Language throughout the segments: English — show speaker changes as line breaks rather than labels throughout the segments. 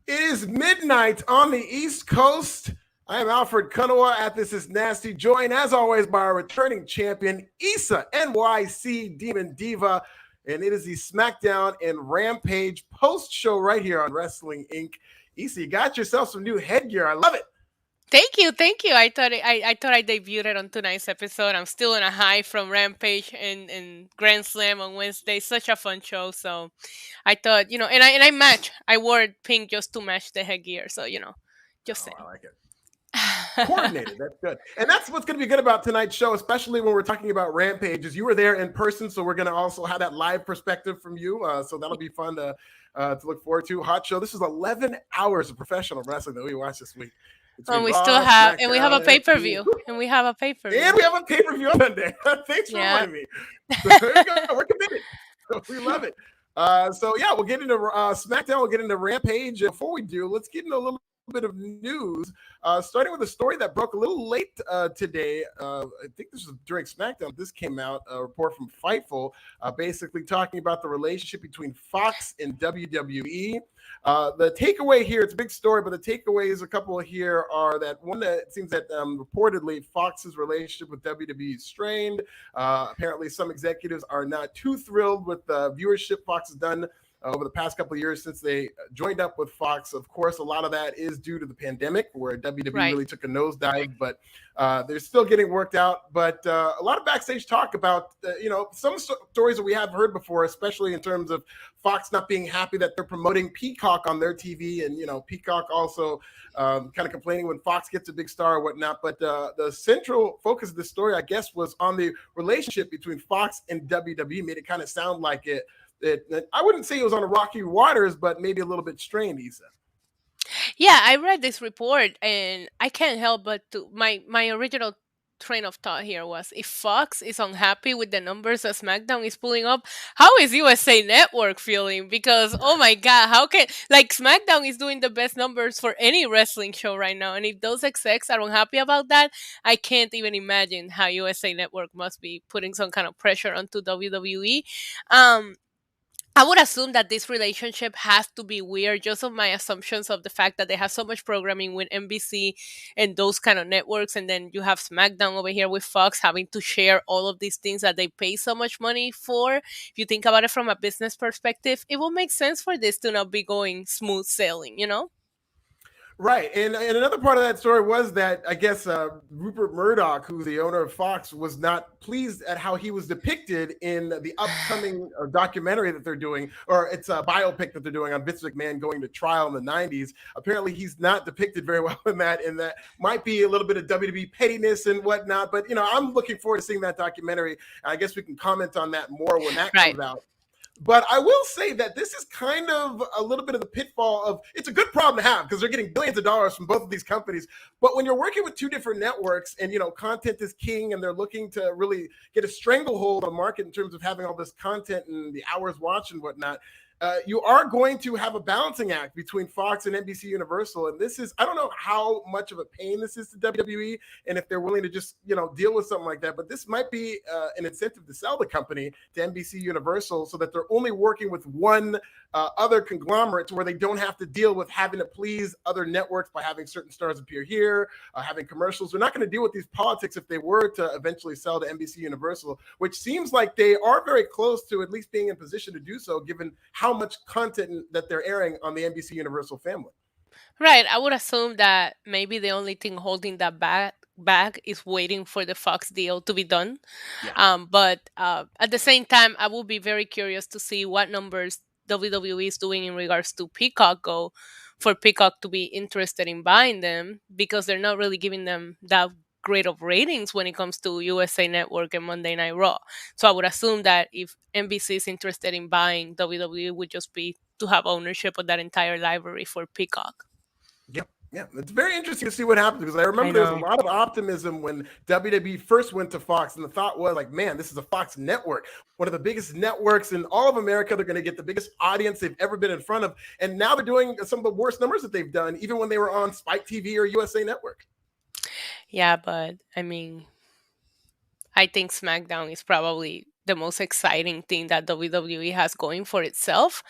It is midnight on the East Coast. I am Alfred Konuwa at This Is Nasty, joined as always by our returning champion, Issa NYC Demon Diva. And it is the SmackDown and Rampage post-show right here on Wrestling Inc. Issa, you got yourself some new headgear. I love it.
Thank you. I thought I debuted it on tonight's episode. I'm still on a high from Rampage and Grand Slam on Wednesday. Such a fun show. So I thought, and I match. I wore pink just to match the headgear. So just saying.
I like it. Coordinated. That's good. And that's what's going to be good about tonight's show, especially when we're talking about Rampage, is you were there in person, so we're going to also have that live perspective from you. So that'll be fun to look forward to. Hot show. This is 11 hours of professional wrestling that we watched this week.
And we still have, and we have a pay-per-view. And we have a pay-per-view.
And we have a pay-per-view on Monday. Thanks for reminding me. There you go. We're committed. We love it. So yeah, we'll get into SmackDown. We'll get into Rampage. Before we do, let's get into a little bit of news, starting with a story that broke a little late today. I think this was during SmackDown. This came out, a report from Fightful, basically talking about the relationship between Fox and WWE. The takeaway here, it's a big story, but the takeaways, a couple here, are that one, that it seems that reportedly Fox's relationship with WWE is strained. Apparently some executives are not too thrilled with the viewership Fox has done over the past couple of years since they joined up with Fox. Of course, a lot of that is due to the pandemic, where WWE really took a nosedive, but they're still getting worked out. But a lot of backstage talk about, some stories that we have heard before, especially in terms of Fox not being happy that they're promoting Peacock on their TV, and, Peacock also kind of complaining when Fox gets a big star or whatnot. But the central focus of the story, I guess, was on the relationship between Fox and WWE. Made it kind of sound like it I wouldn't say it was on a rocky waters, but maybe a little bit strained, Issa.
Yeah, I read this report, and I can't help but my original train of thought here was, if Fox is unhappy with the numbers that SmackDown is pulling up, how is USA Network feeling? Because, oh my God, how can, SmackDown is doing the best numbers for any wrestling show right now, and if those execs are unhappy about that, I can't even imagine how USA Network must be putting some kind of pressure onto WWE. I would assume that this relationship has to be weird, just of my assumptions of the fact that they have so much programming with NBC and those kind of networks, and then you have SmackDown over here with Fox having to share all of these things that they pay so much money for. If you think about it from a business perspective, it will make sense for this to not be going smooth sailing,
Right. And another part of that story was that, I guess, Rupert Murdoch, who's the owner of Fox, was not pleased at how he was depicted in the upcoming documentary that they're doing, or it's a biopic that they're doing on Vince McMahon going to trial in the 90s. Apparently, he's not depicted very well in that, and that might be a little bit of WWE pettiness and whatnot. But, I'm looking forward to seeing that documentary. I guess we can comment on that more when that comes out. But I will say that this is kind of a little bit of the pitfall of, it's a good problem to have because they're getting billions of dollars from both of these companies. But when you're working with two different networks and, content is king, and they're looking to really get a stranglehold on the market in terms of having all this content and the hours watched and whatnot, you are going to have a balancing act between Fox and NBC Universal. And this is, I don't know how much of a pain this is to WWE and if they're willing to just, deal with something like that. But this might be an incentive to sell the company to NBC Universal so that they're only working with one other conglomerate, where they don't have to deal with having to please other networks by having certain stars appear here, having commercials. They're not going to deal with these politics if they were to eventually sell to NBC Universal, which seems like they are very close to at least being in position to do so, given how much content that they're airing on the NBC Universal family.
Right. I would assume that maybe the only thing holding that back is waiting for the Fox deal to be done. Yeah. But at the same time, I will be very curious to see what numbers WWE is doing in regards to Peacock go for Peacock to be interested in buying them, because they're not really giving them that great of ratings when it comes to USA Network and Monday Night Raw. So I would assume that if NBC is interested in buying WWE, it would just be to have ownership of that entire library for Peacock.
Yeah, it's very interesting to see what happens, because I remember there was a lot of optimism when WWE first went to Fox, and the thought was like, man, this is a Fox network, one of the biggest networks in all of America. They're going to get the biggest audience they've ever been in front of, and now they're doing some of the worst numbers that they've done, even when they were on Spike TV or USA Network.
Yeah, but I mean, I think SmackDown is probably the most exciting thing that WWE has going for itself.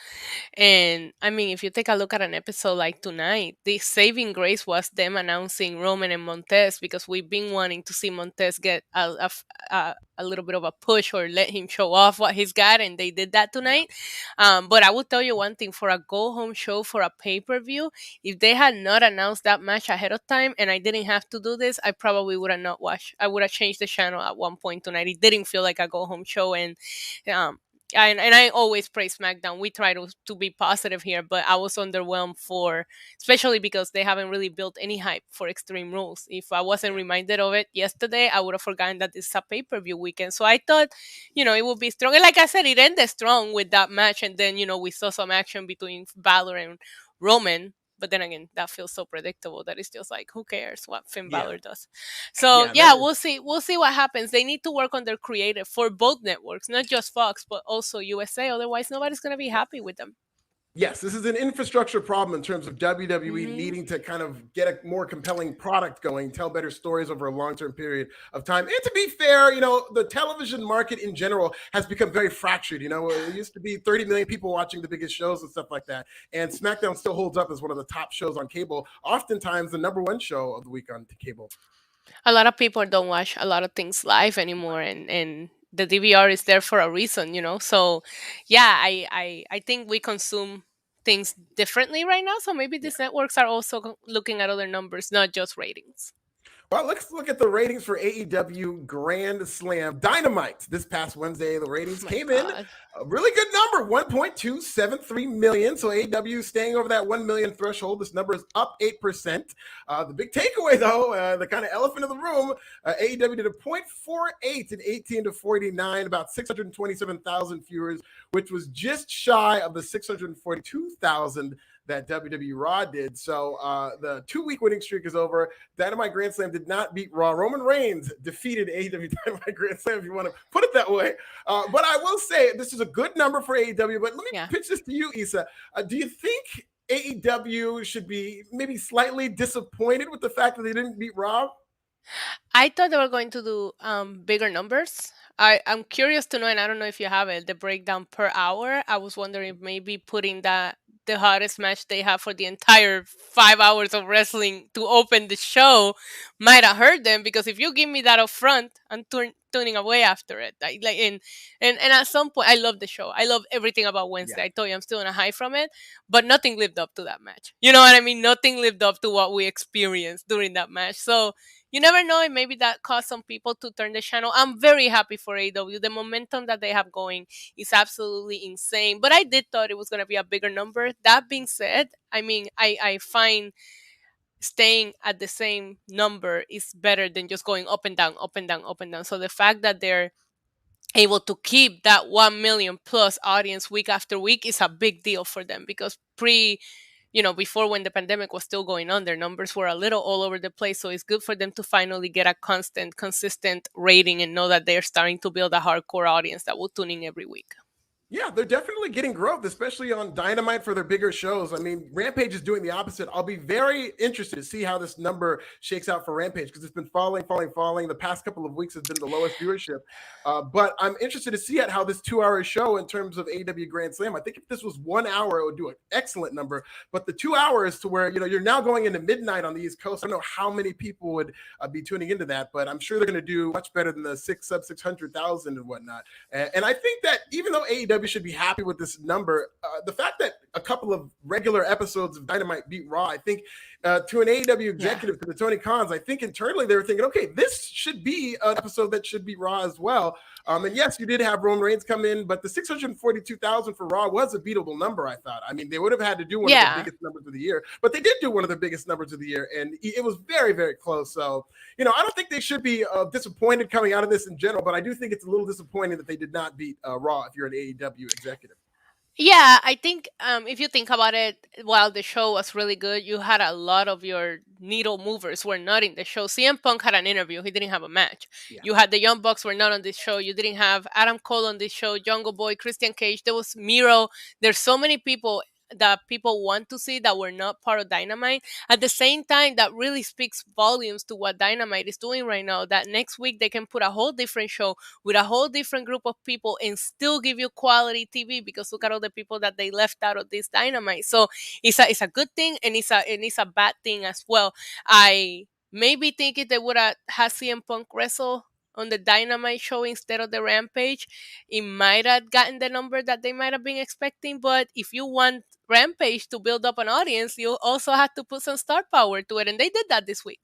And I mean, if you take a look at an episode like tonight, the saving grace was them announcing Roman and Montez, because we've been wanting to see Montez get a little bit of a push or let him show off what he's got, and they did that
Yeah.
tonight. But I will tell you one thing: for a go home show, for a pay per view, if they had not announced that match ahead of time and I didn't have to do this, I probably would have not watched. I would have changed the channel at one point tonight. It didn't feel like a go home show, um, and I always praise SmackDown. We try to be positive here, but I was underwhelmed for, especially because they haven't really built any hype for Extreme Rules. If I wasn't reminded of it yesterday, I would have forgotten that this is a pay per view weekend. So I thought, it would be strong. And like I said, it ended strong with that match, and then we saw some action between Balor and Roman. But then again, that feels so predictable that it's just like, who cares what Finn
Yeah.
Balor does? So
Yeah.
yeah,
That is.
we'll see. We'll see what happens. They need to work on their creative for both networks, not just Fox, but also USA. Otherwise, nobody's gonna be happy with them.
Yes, this is an infrastructure problem in terms of WWE
Hmm.
needing to kind of get a more compelling product going, tell better stories over a long-term period of time. And to be fair, the television market in general has become very fractured. It used to be 30 million people watching the biggest shows and stuff like that. And SmackDown still holds up as one of the top shows on cable, oftentimes the number one show of the week on cable.
A lot of people don't watch a lot of things live anymore, and the DVR is there for a reason. So yeah, I think we consume things differently right now. So maybe
Yeah.
these networks are also looking at other numbers, not just ratings.
Well, let's look at the ratings for AEW Grand Slam Dynamite. This past Wednesday, the
Oh
ratings
my
came in
god.
a really good number, 1.273 million. So AEW staying over that 1 million threshold. This number is up 8%. The big takeaway, though, the kind of elephant in the room, AEW did a 0.48 in 18 to 49, about 627,000 viewers, which was just shy of the 642,000 that WWE RAW did. So the 2-week winning streak is over. Dynamite Grand Slam did not beat Raw. Roman Reigns defeated AEW Dynamite Grand Slam, if you want to put it that way. But I will say this is a good number for AEW. But let me
Yeah.
pitch this to you, Issa. Do you think AEW should be maybe slightly disappointed with the fact that they didn't beat Raw?
I thought they were going to do bigger numbers. I'm curious to know, and I don't know if you have it, the breakdown per hour. I was wondering if maybe putting that the hottest match they have for the entire 5 hours of wrestling to open the show might have hurt them, because if you give me that up front, I'm tuning away after it. And at some point, I love the show. I love everything about
Yeah.
Wednesday. I told you I'm still on a high from it, but nothing lived up to that match. You know what I mean? Nothing lived up to what we experienced during that match. So you never know, and maybe that caused some people to turn the channel. I'm very happy for AEW. The momentum that they have going is absolutely insane. But I did thought it was going to be a bigger number. That being said, I mean, I find staying at the same number is better than just going up and down, up and down, up and down. So the fact that they're able to keep that 1 million plus audience week after week is a big deal for them, because before, when the pandemic was still going on, their numbers were a little all over the place. So it's good for them to finally get a consistent rating and know that they're starting to build a hardcore audience that will tune in every week.
Yeah, they're definitely getting growth, especially on Dynamite for their bigger shows. I mean, Rampage is doing the opposite. I'll be very interested to see how this number shakes out for Rampage, because it's been falling. The past couple of weeks has been the lowest viewership. But I'm interested to see how this 2-hour show in terms of AEW Grand Slam. I think if this was 1 hour, it would do an excellent number. But the 2 hours to where, you're now going into midnight on the East Coast. I don't know how many people would be tuning into that, but I'm sure they're going to do much better than the 600,000 and whatnot. And I think that even though AEW should be happy with this number, the fact that a couple of regular episodes of Dynamite beat Raw, I think to an AEW executive, to the Tony Khans, I think internally they were thinking, okay, this should be an episode that should be Raw as well. And yes, you did have Roman Reigns come in, but the 642,000 for Raw was a beatable number, I thought. I mean, they would have had to do one of the biggest numbers of the year, but they did do one of the biggest numbers of the year, and it was very, very close. So, I don't think they should be disappointed coming out of this in general, but I do think it's a little disappointing that they did not beat Raw if you're an AEW executive.
Yeah, I think if you think about it, while the show was really good, you had a lot of your needle movers were not in the show. CM Punk had an interview; he didn't have a match.
Yeah.
You had the Young Bucks were not on this show. You didn't have Adam Cole on this show, Jungle Boy, Christian Cage. There was Miro. There's so many people that people want to see that were not part of Dynamite. At the same time, that really speaks volumes to what Dynamite is doing right now. That next week they can put a whole different show with a whole different group of people and still give you quality TV, because look at all the people that they left out of this Dynamite. So it's a good thing, and it's a bad thing as well. I maybe think if they would have had CM Punk wrestle on the Dynamite show instead of the Rampage, it might have gotten the number that they might have been expecting. But if you want Rampage to build up an audience, you also have to put some star power to it, and they did that this week.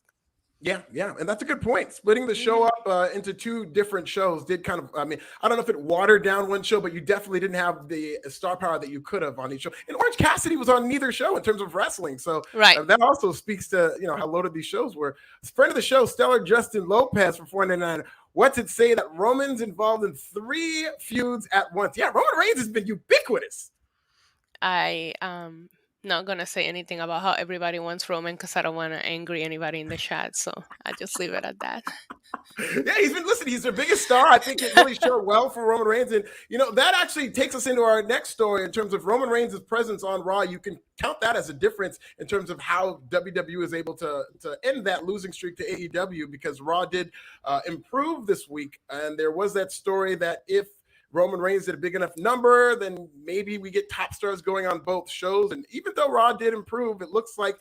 Yeah, and that's a good point. Splitting the show
Mhm.
up into two different shows did kind of, I mean, I don't know if it watered down one show, but you definitely didn't have the star power that you could have on each show. And Orange Cassidy was on neither show in terms of wrestling. So
Right.
that also speaks to, how loaded these shows were. Friend of the show, Stellar Justin Lopez from 499. What's it say that Roman's involved in 3 feuds at once? Yeah, Roman Reigns has been ubiquitous.
I not gonna say anything about how everybody wants Roman because I don't want to angry anybody in the chat. So I just leave it at that.
Yeah, he's their biggest star. I think it really showed well for Roman Reigns. And, that actually takes us into our next story in terms of Roman Reigns' presence on Raw. You can count that as a difference in terms of how WWE is able to end that losing streak to AEW, because Raw did improve this week. And there was that story that if Roman Reigns did a big enough number, then maybe we get top stars going on both shows. And even though Raw did improve, it looks like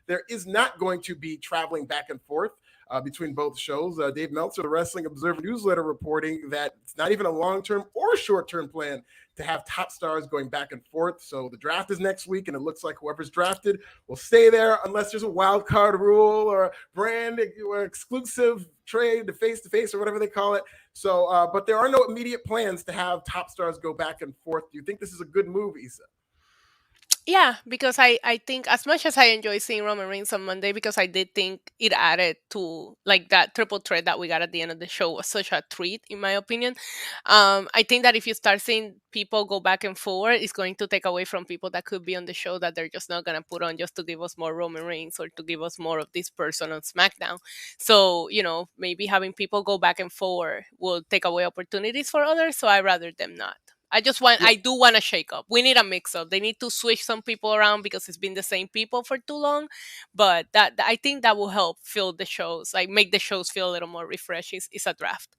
there is not going to be traveling back and forth between both shows. Dave Meltzer, the Wrestling Observer newsletter, reporting that it's not even a long-term or short-term plan to have top stars going back and forth. So the draft is next week, and it looks like whoever's drafted will stay there unless there's a wild card rule or brand or exclusive trade to face or whatever they call it. So, but there are no immediate plans to have top stars go back and forth. Do you think this is a good move, Issa?
Yeah, because I think as much as I enjoy seeing Roman Reigns on Monday, because I did think it added to like that triple threat that we got at the end of the show was such a treat, in my opinion. I think that if you start seeing people go back and forward, it's going to take away from people that could be on the show that they're just not gonna put on just to give us more Roman Reigns or to give us more of this person on SmackDown. So, maybe having people go back and forward will take away opportunities for others. So I rather them not. I do want a shake up. We need a mix up. They need to switch some people around because it's been the same people for too long. But I think that will help fill the shows, like make the shows feel a little more refreshed. It's a draft.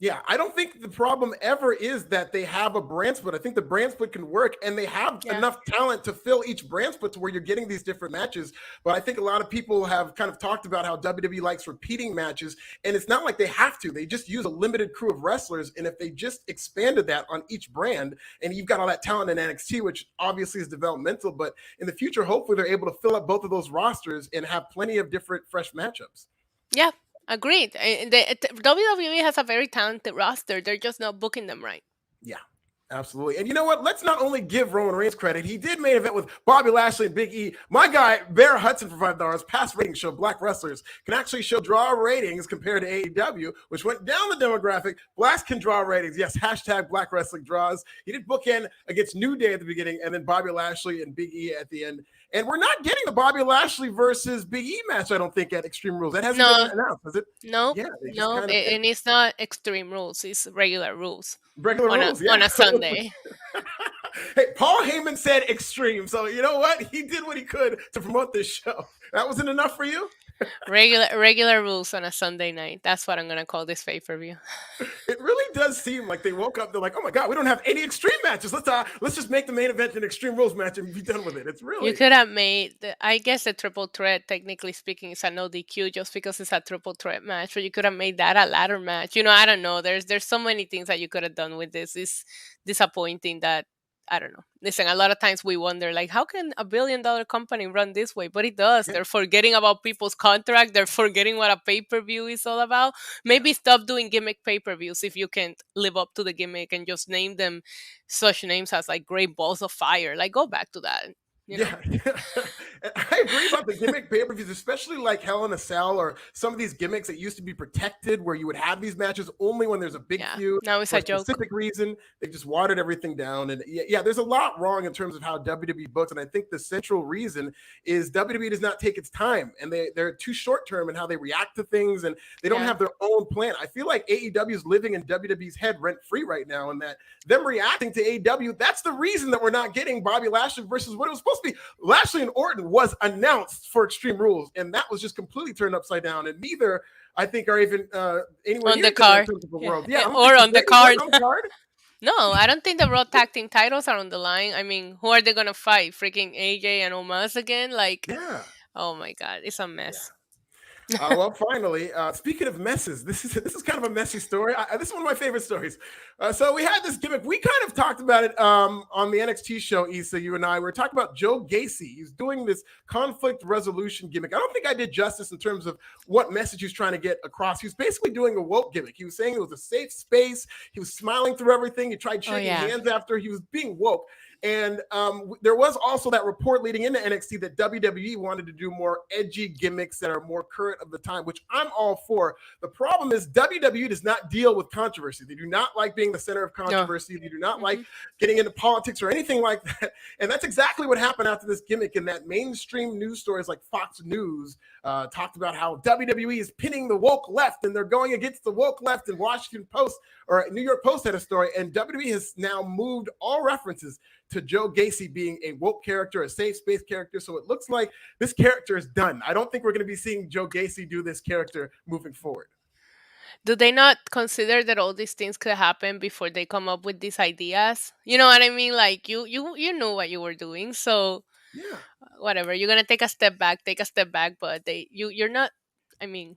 Yeah, I don't think the problem ever is that they have a brand split. I think the brand split can work, and they have
Yeah.
enough talent to fill each brand split to where you're getting these different matches. But I think a lot of people have kind of talked about how WWE likes repeating matches, and it's not like they have to. They just use a limited crew of wrestlers, and if they just expanded that on each brand, and you've got all that talent in NXT, which obviously is developmental, but in the future, hopefully they're able to fill up both of those rosters and have plenty of different fresh matchups.
Yeah, agreed. And WWE has a very talented roster. They're just not booking them right.
Yeah, absolutely. And you know what? Let's not only give Roman Reigns credit. He did main event with Bobby Lashley and Big E. My guy, Bear Hudson for $5. Past ratings show black wrestlers can actually show draw ratings compared to AEW, which went down the demographic. Blacks can draw ratings. Yes, hashtag black wrestling draws. He did bookend against New Day at the beginning and then Bobby Lashley and Big E at the end. And we're not getting the Bobby Lashley versus Big E match, I don't think, at Extreme Rules. That hasn't been announced, has it?
No,
Yeah,
no, and it's not Extreme Rules. It's regular rules.
Regular rules, yeah.
On a Sunday.
Hey, Paul Heyman said extreme, so you know what? He did what he could to promote this show. That wasn't enough for you?
regular rules on a Sunday night. That's what I'm gonna call this pay-per-view.
It really does seem like they woke up. They're like, "Oh my god, we don't have any extreme matches. Let's just make the main event an Extreme Rules match and be done with it." It's really
You could have made. I guess the triple threat, technically speaking, is a no DQ just because it's a triple threat match. But you could have made that a ladder match. I don't know. There's so many things that you could have done with this. It's disappointing that. I don't know. Listen, a lot of times we wonder, like, how can a billion-dollar company run this way? But it does.
Yeah.
They're forgetting about people's contract. They're forgetting what a pay-per-view is all about. Maybe stop doing gimmick pay-per-views if you can't live up to the gimmick and just name them such names as like Great Balls of Fire. Like, go back to that. you know.
Yeah, I agree about the gimmick pay-per-views, especially like Hell in a Cell or some of these gimmicks that used to be protected, where you would have these matches only when there's a big
Yeah,
feud
now it's
for
a
a
joke.
specific reason. They just watered everything down, and yeah, there's a lot wrong in terms of how WWE books, and I think the central reason is WWE does not take its time, and they're too short-term in how they react to things, and they don't
Yeah.
have their own plan. I feel like AEW is living in WWE's head rent-free right now, and that them reacting to AEW, that's the reason that we're not getting Bobby Lashley versus what it was supposed to be. Lashley and Orton was announced for Extreme Rules, and that was just completely turned upside down. And neither, I think, are even anywhere
On
near
the
good in
card.
terms of the
Yeah.
world. Yeah, I don't
Or
think
on the
they weren't
card.
on the card.
No, I don't think the Raw tag team titles are on the line. I mean, who are they gonna fight? Freaking AJ and Omos again? Like,
Yeah,
oh my god, it's a
yeah.
mess.
Well, finally, speaking of messes, this is kind of a messy story. This is one of my favorite stories. So we had this gimmick. We kind of talked about it on the NXT show, Issa, you and I. We were talking about Joe Gacy. He's doing this conflict resolution gimmick. I don't think I did justice in terms of what message he was trying to get across. He was basically doing a woke gimmick. He was saying it was a safe space. He was smiling through everything. He tried shaking hands after. He was being woke. And there was also that report leading into NXT that WWE wanted to do more edgy gimmicks that are more current of the time, which I'm all for. The problem is WWE does not deal with controversy. They do not like being the center of controversy. They do not like getting into politics or anything like that. And that's exactly what happened after this gimmick. And that mainstream news stories like Fox News talked about how WWE is pinning the woke left and they're going against the woke left. And Washington Post or New York Post had a story. And WWE has now moved all references to Joe Gacy being a woke character, a safe space character. So it looks like this character is done. I don't think we're going to be seeing Joe Gacy do this character moving forward.
Do they not consider that all these things could happen before they come up with these ideas? You know what I mean? Like you know what you were doing, so
Yeah.
whatever. You're gonna take a step back, but you're not. I mean,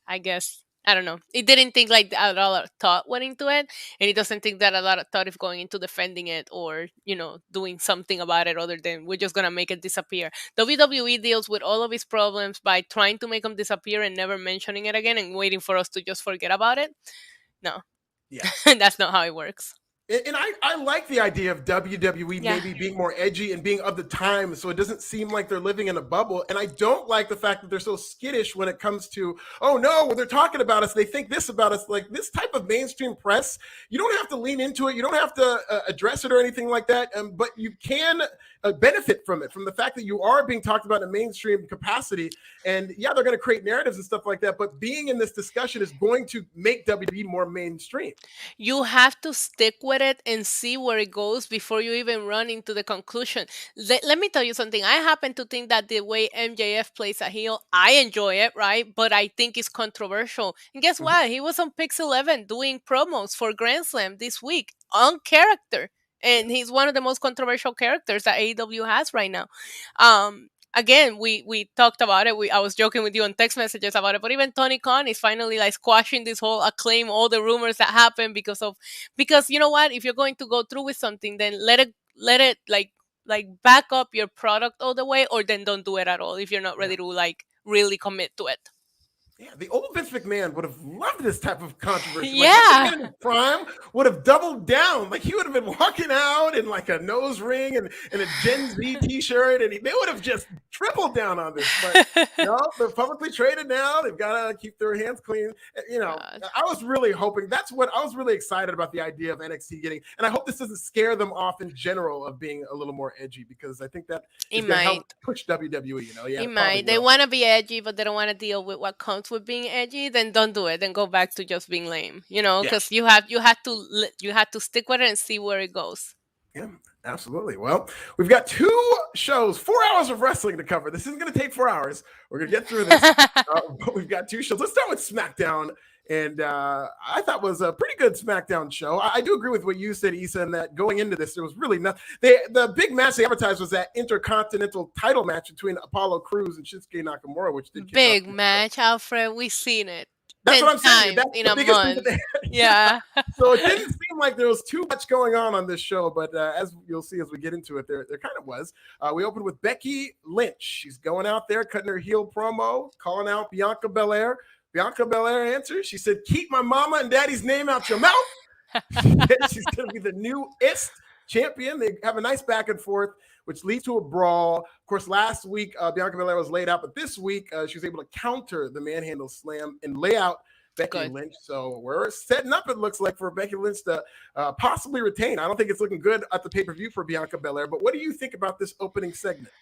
I guess I don't know. It didn't think like a lot of thought went into it, and it doesn't think that a lot of thought is going into defending it or doing something about it other than we're just gonna make it disappear. WWE deals with all of its problems by trying to make them disappear and never mentioning it again and waiting for us to just forget about it. No,
Yeah.
that's not how it works.
And I like the idea of WWE maybe being more edgy and being of the time so it doesn't seem like they're living in a bubble. And I don't like the fact that they're so skittish when it comes to, oh no, when they're talking about us, they think this about us. Like this type of mainstream press, you don't have to lean into it. You don't have to address it or anything like that. But you can benefit from it, from the fact that you are being talked about in a mainstream capacity. And yeah, they're going to create narratives and stuff like that. But being in this discussion is going to make WWE more mainstream.
You have to stick with it and see where it goes before you even run into the conclusion. Let me tell you something. I happen to think that the way MJF plays a heel, I enjoy it, right? But I think it's controversial. And guess what? He was on Pix 11 doing promos for Grand Slam this week on character. And he's one of the most controversial characters that AEW has right now. Again, we talked about it. I was joking with you on text messages about it, but even Tony Khan is finally like squashing this whole Acclaim, all the rumors that happen because you know what? If you're going to go through with something, then let it like back up your product all the way, or then don't do it at all if you're not ready to like really commit to it.
Yeah, the old Vince McMahon would have loved this type of controversy.
Yeah.
Like, in his prime would have doubled down. Like he would have been walking out in like a nose ring and a Gen Z T-shirt, and they would have just tripled down on this. But no, they're publicly traded now. They've got to keep their hands clean. You know, God. I was really hoping. That's what I was really excited about the idea of NXT getting, and I hope this doesn't scare them off in general of being a little more edgy because I think that is going to help push WWE. You know, yeah,
it might. They want to be edgy, but they don't want to deal with what comes with being edgy. Then don't do it. Then go back to just being lame. You know, because you have to stick with it and see where it goes.
Yeah, absolutely. Well, we've got 2 shows, 4 hours of wrestling to cover. This isn't going to take 4 hours. We're going to get through this. But we've got 2 shows. Let's start with SmackDown. And I thought was a pretty good SmackDown show. I do agree with what you said, Issa, and that going into this, there was really nothing. The big match they advertised was that Intercontinental title match between Apollo Crews and Shinsuke Nakamura, which did
big match, Alfred. We've seen it.
That's what I'm saying. That's
in
the
a
biggest
month.
thing
Yeah.
So it didn't seem like there was too much going on this show, but as you'll see as we get into it, there kind of was. We opened with Becky Lynch. She's going out there, cutting her heel promo, calling out Bianca Belair. Bianca Belair answers. She said, "Keep my mama and daddy's name out your mouth." She's going to be the new IST champion. They have a nice back and forth. which leads to a brawl. Of course, last week, Bianca Belair was laid out, but this week, she was able to counter the manhandle slam and lay out Becky
Good.
Lynch. So we're setting up, it looks like, for Becky Lynch to possibly retain. I don't think it's looking good at the pay-per-view for Bianca Belair, but what do you think about this opening segment?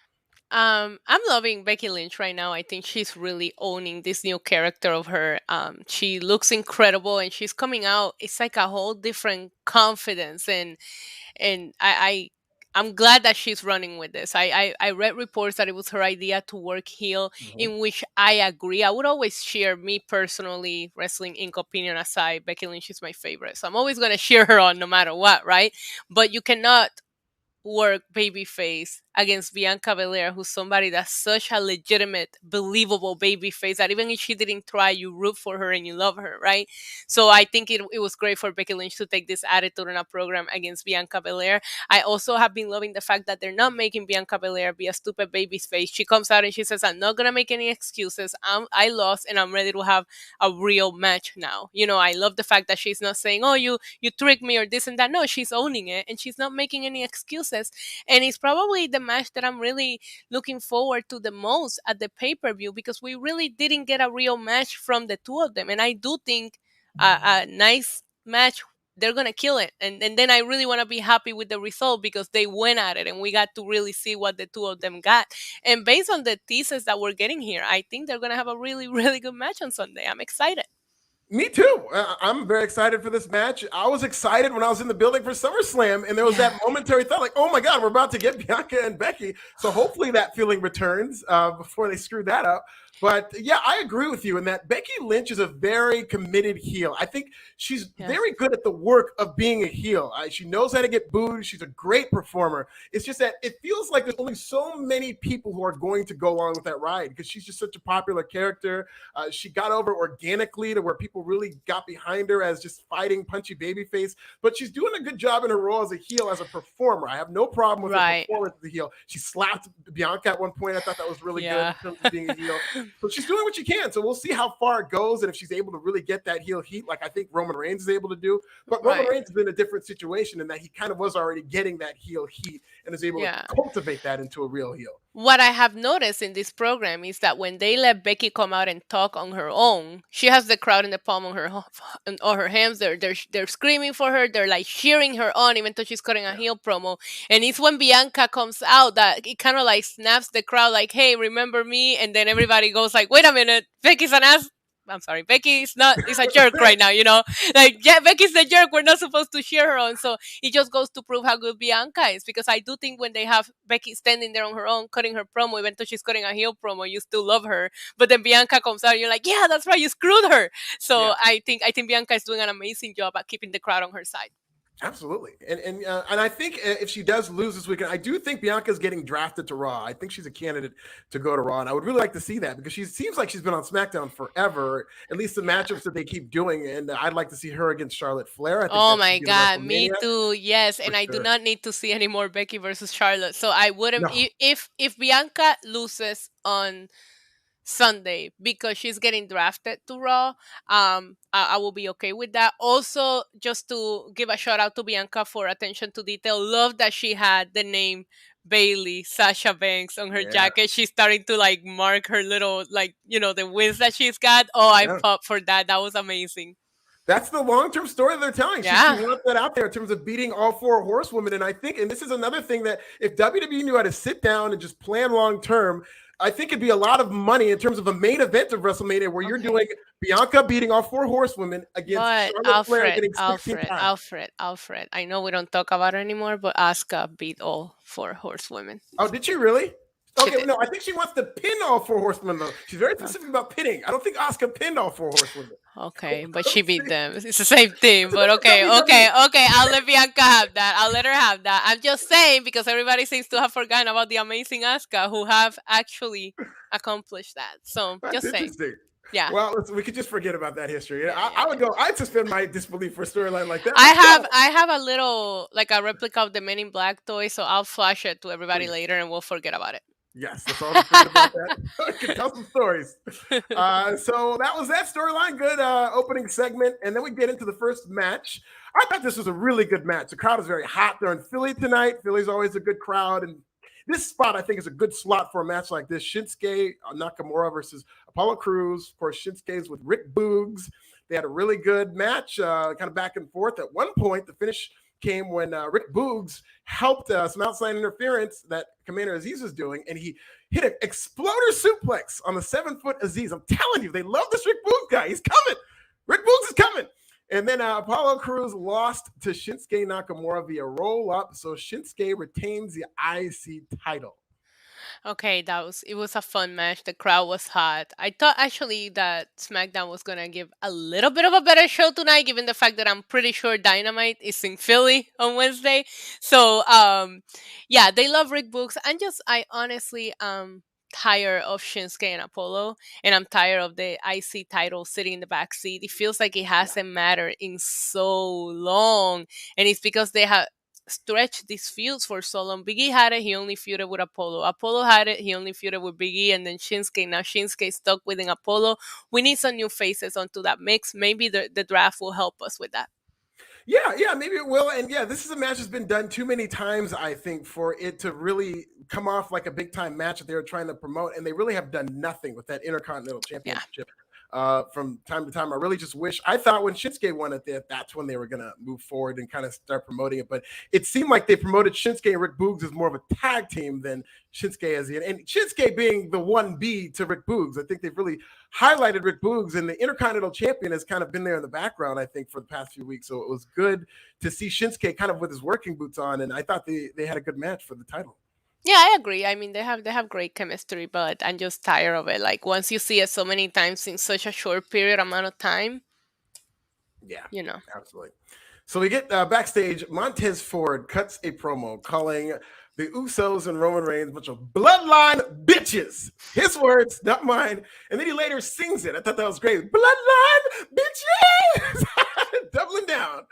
I'm loving Becky Lynch right now. I think she's really owning this new character of her. She looks incredible, and she's coming out. It's like a whole different confidence, and I'm glad that she's running with this. I read reports that it was her idea to work heel, in which I agree. I would always cheer, me personally, Wrestling Inc. opinion aside, Becky Lynch is my favorite. So I'm always going to cheer her on no matter what, right? But you cannot work babyface against Bianca Belair, who's somebody that's such a legitimate, believable babyface that even if she didn't try, you root for her and you love her, right? So I think it was great for Becky Lynch to take this attitude in a program against Bianca Belair. I also have been loving the fact that they're not making Bianca Belair be a stupid babyface. She comes out and she says, I'm not going to make any excuses. I lost and I'm ready to have a real match now. You know, I love the fact that she's not saying, oh, you tricked me or this and that. No, she's owning it and she's not making any excuses. And it's probably the match that I'm really looking forward to the most at the pay-per-view, because we really didn't get a real match from the two of them. And I do think a nice match, they're going to kill it. And then I really want to be happy with the result, because they went at it and we got to really see what the two of them got. And based on the teasers that we're getting here, I think they're going to have a really, really good match on Sunday. I'm excited.
Me too. I'm very excited for this match. I was excited when I was in the building for SummerSlam, and there was that momentary thought, like, oh my God, we're about to get Bianca and Becky. So hopefully that feeling returns before they screw that up. But yeah, I agree with you in that Becky Lynch is a very committed heel. I think she's very good at the work of being a heel. She knows how to get booed. She's a great performer. It's just that it feels like there's only so many people who are going to go along with that ride, because she's just such a popular character. She got over organically to where people really got behind her as just fighting punchy babyface. But she's doing a good job in her role as a heel, as a performer. I have no problem with her performance as a heel. She slapped Bianca at one point. I thought that was really good in terms of being a heel. So she's doing what she can. So we'll see how far it goes and if she's able to really get that heel heat like I think Roman Reigns is able to do. But Roman Reigns is in a different situation in that he kind of was already getting that heel heat and is able to cultivate that into a real heel.
What I have noticed in this program is that when they let Becky come out and talk on her own, she has the crowd in the palm of her hands. They're screaming for her. They're like cheering her on, even though she's cutting a heel promo. And it's when Bianca comes out that it kind of like snaps the crowd, like, "Hey, remember me?" And then everybody goes like, "Wait a minute, Becky's an ass." I'm sorry, Becky's a jerk right now, you know? Like, yeah, Becky's a jerk. We're not supposed to cheer her on. So it just goes to prove how good Bianca is, because I do think when they have Becky standing there on her own, cutting her promo, even though she's cutting a heel promo, you still love her. But then Bianca comes out and you're like, yeah, that's right, you screwed her. So I think Bianca is doing an amazing job at keeping the crowd on her side.
Absolutely. And I think if she does lose this weekend, I do think Bianca's getting drafted to Raw. I think she's a candidate to go to Raw. And I would really like to see that, because she seems like she's been on SmackDown forever, at least the matchups that they keep doing. And I'd like to see her against Charlotte Flair. I think
oh my God, me too. Yes. And I do not need to see any more Becky versus Charlotte. So I wouldn't, if Bianca loses on Sunday because she's getting drafted to Raw, I will be okay with that. Also, just to give a shout out to Bianca for attention to detail, love that she had the name Bailey Sasha Banks on her jacket. She's starting to like mark her little, like, you know, the wins that she's got. Oh, I popped for that. That was amazing.
That's the long-term story they're telling.
Yeah.
She wants that out there in terms of beating all four horsewomen. And I think, and this is another thing that if WWE knew how to sit down and just plan long-term, I think it'd be a lot of money in terms of a main event of WrestleMania where you're doing Bianca beating all four horsewomen against Charlotte Flair getting 16 times.
Alfred. I know we don't talk about it anymore, but Asuka beat all four horsewomen.
Oh, did she really? Okay, no, I think she wants to pin all four horsewomen, though. She's very specific about pinning. I don't think Asuka pinned all four horsewomen.
Okay, but she beat them. It's the same thing, but okay. I'll let Bianca have that. I'll let her have that. I'm just saying, because everybody seems to have forgotten about the amazing Asuka, who have actually accomplished that. So,
that's
just saying. Yeah.
Well, we could just forget about that history. I would go. I'd suspend my disbelief for a storyline like that.
I have a little, like a replica of the Men in Black toy, so I'll flash it to everybody later, and we'll forget about it.
Yes, that's all I'm thinking about that. I can tell some stories. So that was that storyline. Good opening segment. And then we get into the first match. I thought this was a really good match. The crowd is very hot. They're in Philly tonight. Philly's always a good crowd. And this spot I think is a good slot for a match like this. Shinsuke Nakamura versus Apollo Crews. Of course, Shinsuke's with Rick Boogs. They had a really good match, kind of back and forth. At one point, the finish came when Rick Boogs helped some outside interference that Commander Aziz was doing, and he hit an exploder suplex on the 7-foot Aziz. I'm telling you, they love this Rick Boogs guy. He's coming. Rick Boogs is coming. And then Apollo Crews lost to Shinsuke Nakamura via roll-up, so Shinsuke retains the IC title.
Okay, it was a fun match. The crowd was hot. I thought actually that SmackDown was gonna give a little bit of a better show tonight, given the fact that I'm pretty sure Dynamite is in Philly on Wednesday. So yeah, they love Rick Books. I honestly tired of Shinsuke and Apollo, and I'm tired of the IC title sitting in the back seat. It feels like it hasn't mattered in so long, and it's because they have stretched these feuds for so long. Big E had it, he only feuded with Apollo. Apollo had it, he only feuded with Big E, and then Shinsuke. Now Shinsuke is stuck within Apollo. We need some new faces onto that mix. Maybe the draft will help us with that.
Yeah, maybe it will. And yeah, this is a match that's been done too many times, I think, for it to really come off like a big time match that they were trying to promote. And they really have done nothing with that Intercontinental Championship. From time to time. I really just wish, I thought when Shinsuke won it, that's when they were going to move forward and kind of start promoting it. But it seemed like they promoted Shinsuke and Rick Boogs as more of a tag team than Shinsuke as the, and Shinsuke being the 1B to Rick Boogs. I think they've really highlighted Rick Boogs, and the Intercontinental Champion has kind of been there in the background, I think, for the past few weeks. So it was good to see Shinsuke kind of with his working boots on, and I thought they had a good match for the title.
Yeah, I agree. I mean, they have great chemistry, but I'm just tired of it. Like once you see it so many times in such a short period amount of time.
Yeah,
you know.
Absolutely. So we get backstage. Montez Ford cuts a promo calling the Usos and Roman Reigns a bunch of bloodline bitches. His words, not mine. And then he later sings it. I thought that was great. Bloodline bitches, doubling down.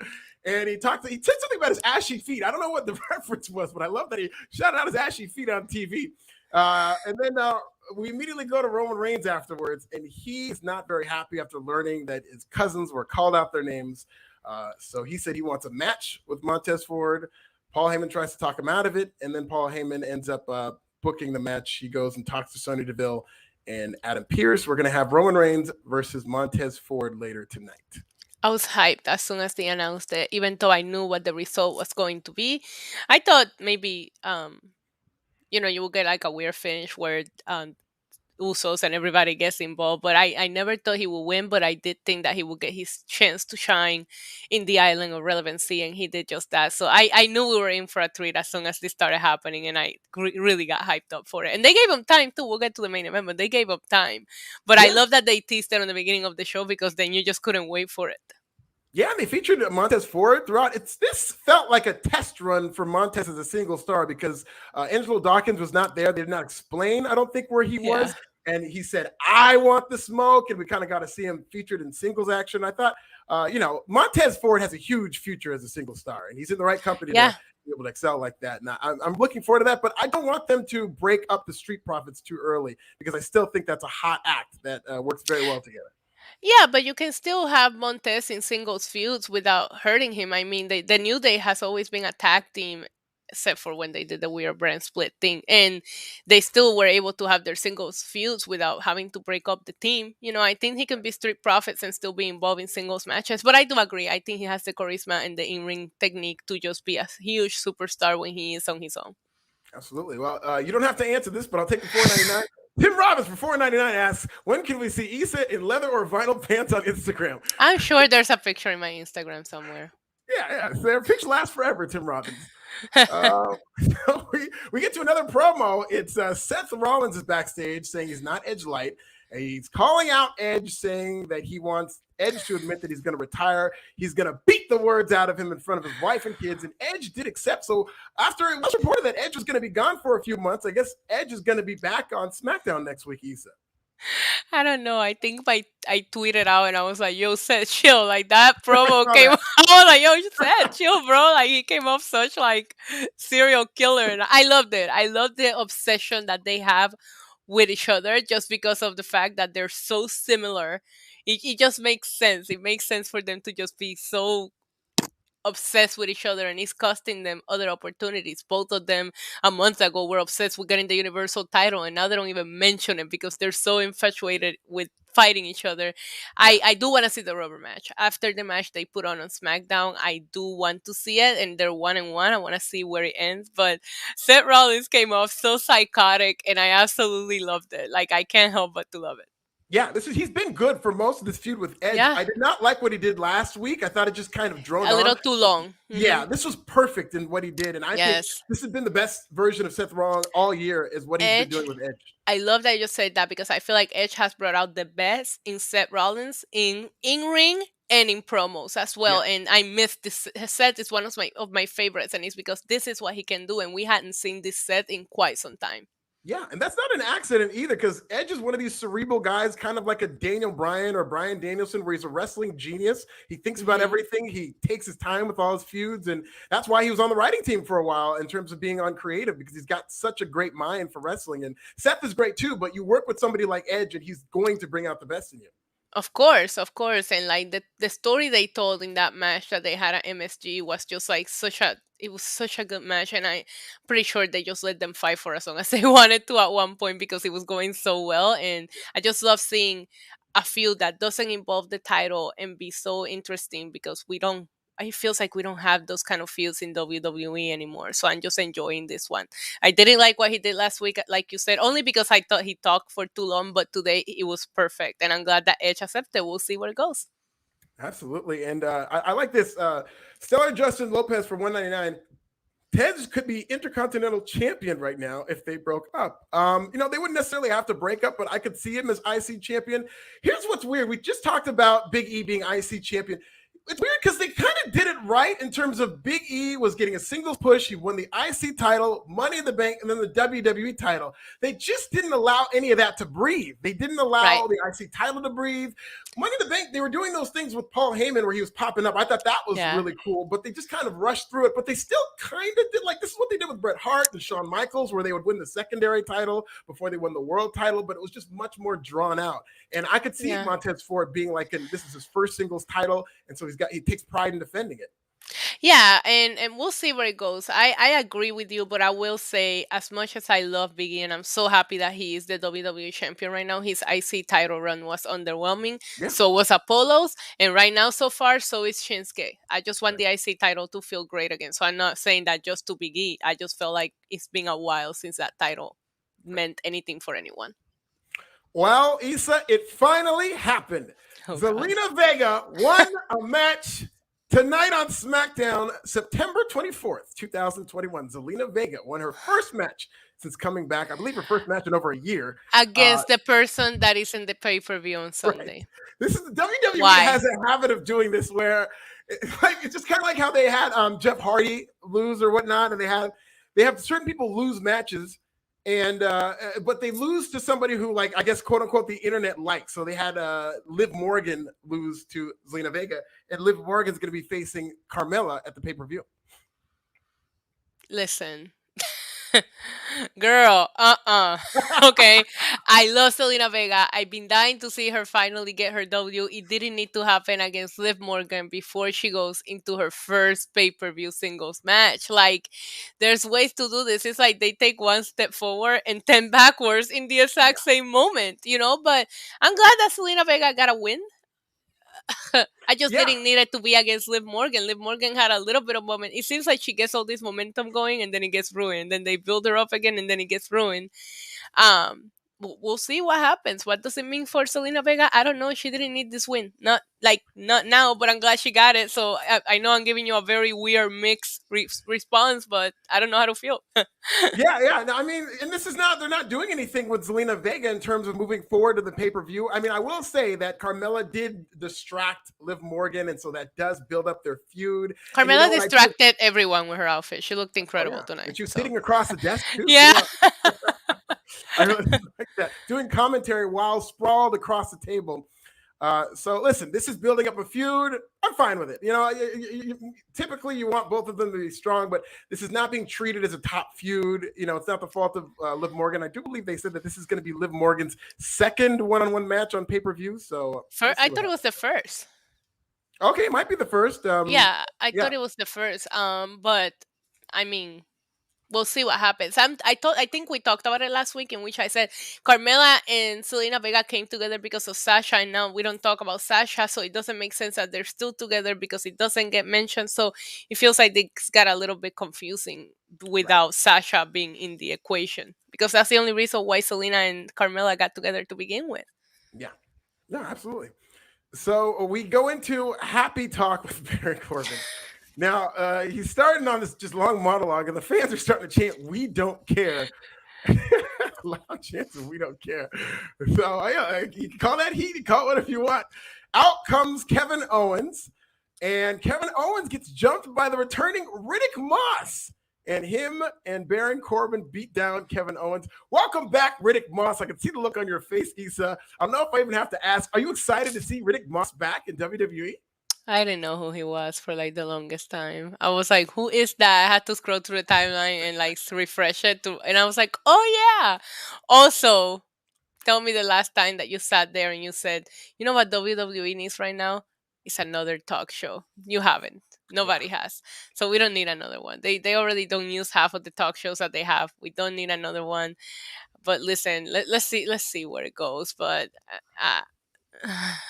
And he said something about his ashy feet. I don't know what the reference was, but I love that he shouted out his ashy feet on TV. And then we immediately go to Roman Reigns afterwards, and he's not very happy after learning that his cousins were called out their names. So he said he wants a match with Montez Ford. Paul Heyman tries to talk him out of it, and then Paul Heyman ends up booking the match. He goes and talks to Sonya Deville and Adam Pearce. We're going to have Roman Reigns versus Montez Ford later tonight.
I was hyped as soon as they announced it, even though I knew what the result was going to be. I thought maybe, you will get like a weird finish where Usos and everybody gets involved, but I never thought he would win, but I did think that he would get his chance to shine in the island of relevancy, and he did just that. So I knew we were in for a treat as soon as this started happening, and I really got hyped up for it. And they gave him time too. We'll get to the main event, but they gave up time. But yeah. I love that they teased it on the beginning of the show, because then you just couldn't wait for it.
Yeah, they featured Montez Ford throughout. This felt like a test run for Montez as a single star, because Angelo Dawkins was not there. They did not explain, I don't think, where he was. And he said, I want the smoke. And we kind of got to see him featured in singles action. I thought, Montez Ford has a huge future as a single star, and he's in the right company to be able to excel like that. And I'm looking forward to that, but I don't want them to break up the Street Profits too early, because I still think that's a hot act that works very well together.
Yeah, but you can still have Montez in singles feuds without hurting him. I mean, the New Day has always been a tag team, except for when they did the weird brand split thing. And they still were able to have their singles feuds without having to break up the team. I think he can be Street Profits and still be involved in singles matches. But I do agree. I think he has the charisma and the in-ring technique to just be a huge superstar when he is on his own.
Absolutely. Well, you don't have to answer this, but I'll take the $4.99. Tim Robbins for $4.99 asks, when can we see Issa in leather or vinyl pants on Instagram?
I'm sure there's a picture in my Instagram somewhere.
Yeah. Their picture lasts forever, Tim Robbins. We get to another promo. It's Seth Rollins is backstage saying he's not Edge light. He's calling out Edge, saying that he wants Edge to admit that he's going to retire. He's going to beat the words out of him in front of his wife and kids, and Edge did accept. So after it was reported that Edge was going to be gone for a few months, I guess Edge is going to be back on SmackDown next week, Issa.
I don't know. I think I tweeted out and I was like, yo, Seth, chill. Like that promo came out. I was like, yo, Seth, chill, bro. Like he came off such like serial killer. And I loved it. I love the obsession that they have with each other, just because of the fact that they're so similar. It just makes sense. It makes sense for them to just be so obsessed with each other, and it's costing them other opportunities. Both of them a month ago were obsessed with getting the Universal title, and now they don't even mention it because they're so infatuated with fighting each other.
Yeah.
I do want to see the rubber match. After the match they put on SmackDown, I do want to see it, and they're 1-1. I want to see where it ends. But Seth Rollins came off so psychotic, and I absolutely loved it. Like, I can't help but to love it.
Yeah, he's been good for most of this feud with Edge.
Yeah.
I did not like what he did last week. I thought it just kind of droned
A
on.
little too long.
Yeah, this was perfect in what he did, and I think
Yes.
this has been the best version of Seth Rollins all year. Is what he's been
Edge.
doing with Edge.
I love that you just said that because I feel like Edge has brought out the best in Seth Rollins in ring and in promos as well.
Yeah.
And I miss this. Seth is one of my favorites, and it's because this is what he can do, and we hadn't seen this Seth in quite some time.
Yeah, and that's not an accident either, because Edge is one of these cerebral guys, kind of like a Daniel Bryan or Bryan Danielson, where he's a wrestling genius. He thinks about everything. He takes his time with all his feuds, and that's why he was on the writing team for a while in terms of being on creative, because he's got such a great mind for wrestling. And Seth is great too, but you work with somebody like Edge, and he's going to bring out the best in you.
Of course. And like the story they told in that match that they had at MSG was just like it was such a good match, and I'm pretty sure they just let them fight for as long as they wanted to at one point because it was going so well. And I just love seeing a feud that doesn't involve the title and be so interesting because we don't it feels like we don't have those kind of feuds in WWE anymore. So I'm just enjoying this one. I didn't like what he did last week, like you said, only because I thought he talked for too long, but today it was perfect. And I'm glad that Edge accepted. We'll see where it goes.
Absolutely. And I like this. Stellar Justin Lopez for $199. Tez could be Intercontinental Champion right now if they broke up. They wouldn't necessarily have to break up, but I could see him as IC Champion. Here's what's weird. We just talked about Big E being IC Champion. It's weird because they kind of did it right in terms of Big E was getting a singles push. He won the IC title, Money in the Bank, and then the WWE title. They just didn't allow any of that to breathe. They didn't allow the IC title to breathe. Money in the Bank, they were doing those things with Paul Heyman where he was popping up. I thought that was really cool, but they just kind of rushed through it. But they still kind of did, like, this is what they did with Bret Hart and Shawn Michaels, where they would win the secondary title before they won the world title, but it was just much more drawn out. And I could see Montez Ford being like, this is his first singles title, and so he takes pride in defending it.
Yeah, and we'll see where it goes. I agree with you, but I will say, as much as I love Biggie, and I'm so happy that he is the WWE champion right now, his IC title run was underwhelming. So was Apollo's, and right now so far, so is Shinsuke. I just want the IC title to feel great again. So I'm not saying that just to Biggie. I just felt like it's been a while since that title meant anything for anyone.
Well, Issa, it finally happened. Zelina Vega won a match tonight on SmackDown, September 24th, 2021. Zelina Vega won her first match since coming back. I believe her first match in over a year.
Against the person that is in the pay-per-view on Sunday.
Right. This is WWE has a habit of doing this where it's just kind of like how they had Jeff Hardy lose or whatnot, and they have certain people lose matches. And but they lose to somebody who, like, I guess, quote unquote, the internet likes. So they had Liv Morgan lose to Zelina Vega, and Liv Morgan's going to be facing Carmella at the pay-per-view.
Listen, girl, okay, I love Zelina Vega. I've been dying to see her finally get her W. It didn't need to happen against Liv Morgan before she goes into her first pay-per-view singles match. Like, there's ways to do this. It's like they take one step forward and 10 backwards in the exact same moment, but I'm glad that Zelina Vega got a win. I just didn't need it to be against Liv Morgan. Liv Morgan had a little bit of moment. It seems like she gets all this momentum going, and then it gets ruined. Then they build her up again, and then it gets ruined. We'll see what happens. What does it mean for Zelina Vega? I don't know. She didn't need this win. Not now, but I'm glad she got it. So I know I'm giving you a very weird mixed response, but I don't know how to feel.
Yeah. No, I mean, and they're not doing anything with Zelina Vega in terms of moving forward to the pay-per-view. I mean, I will say that Carmella did distract Liv Morgan, and so that does build up their feud.
Carmella distracted everyone with her outfit. She looked incredible tonight.
And she was sitting across the desk too.
Yeah.
I really like that. Doing commentary while sprawled across the table. So listen, this is building up a feud. I'm fine with it. Typically you want both of them to be strong, but this is not being treated as a top feud. It's not the fault of Liv Morgan. I do believe they said that this is going to be Liv Morgan's second one-on-one match on pay-per-view. So
I thought it was the first.
Okay, it might be the first.
Yeah, I
Yeah,
thought it was the first. But I mean, we'll see what happens. I think we talked about it last week, in which I said Carmela and Selena Vega came together because of Sasha, and now we don't talk about Sasha, so it doesn't make sense that they're still together because it doesn't get mentioned. So it feels like it's got a little bit confusing
right.
without Sasha being in the equation, because that's the only reason why Selena and Carmela got together to begin with.
Yeah, no, absolutely. So we go into happy talk with Baron Corbin. Now he's starting on this just long monologue, and the fans are starting to chant, "We don't care." Loud chants of "We don't care." So yeah, you can call that heat, you call it whatever you want. Out comes Kevin Owens, and Kevin Owens gets jumped by the returning Riddick Moss. And him and Baron Corbin beat down Kevin Owens. Welcome back, Riddick Moss. I can see the look on your face, Issa. I don't know if I even have to ask. Are you excited to see Riddick Moss back in WWE?
I didn't know who he was for like the longest time. I was like, "Who is that?" I had to scroll through the timeline and like refresh it, and I was like, "Oh yeah." Also, tell me the last time that you sat there and you said, "You know what WWE needs right now? It's another talk show." You haven't.
Yeah.
Nobody has. So we don't need another one. They already don't use half of the talk shows that they have. We don't need another one. But listen, let's see where it goes. But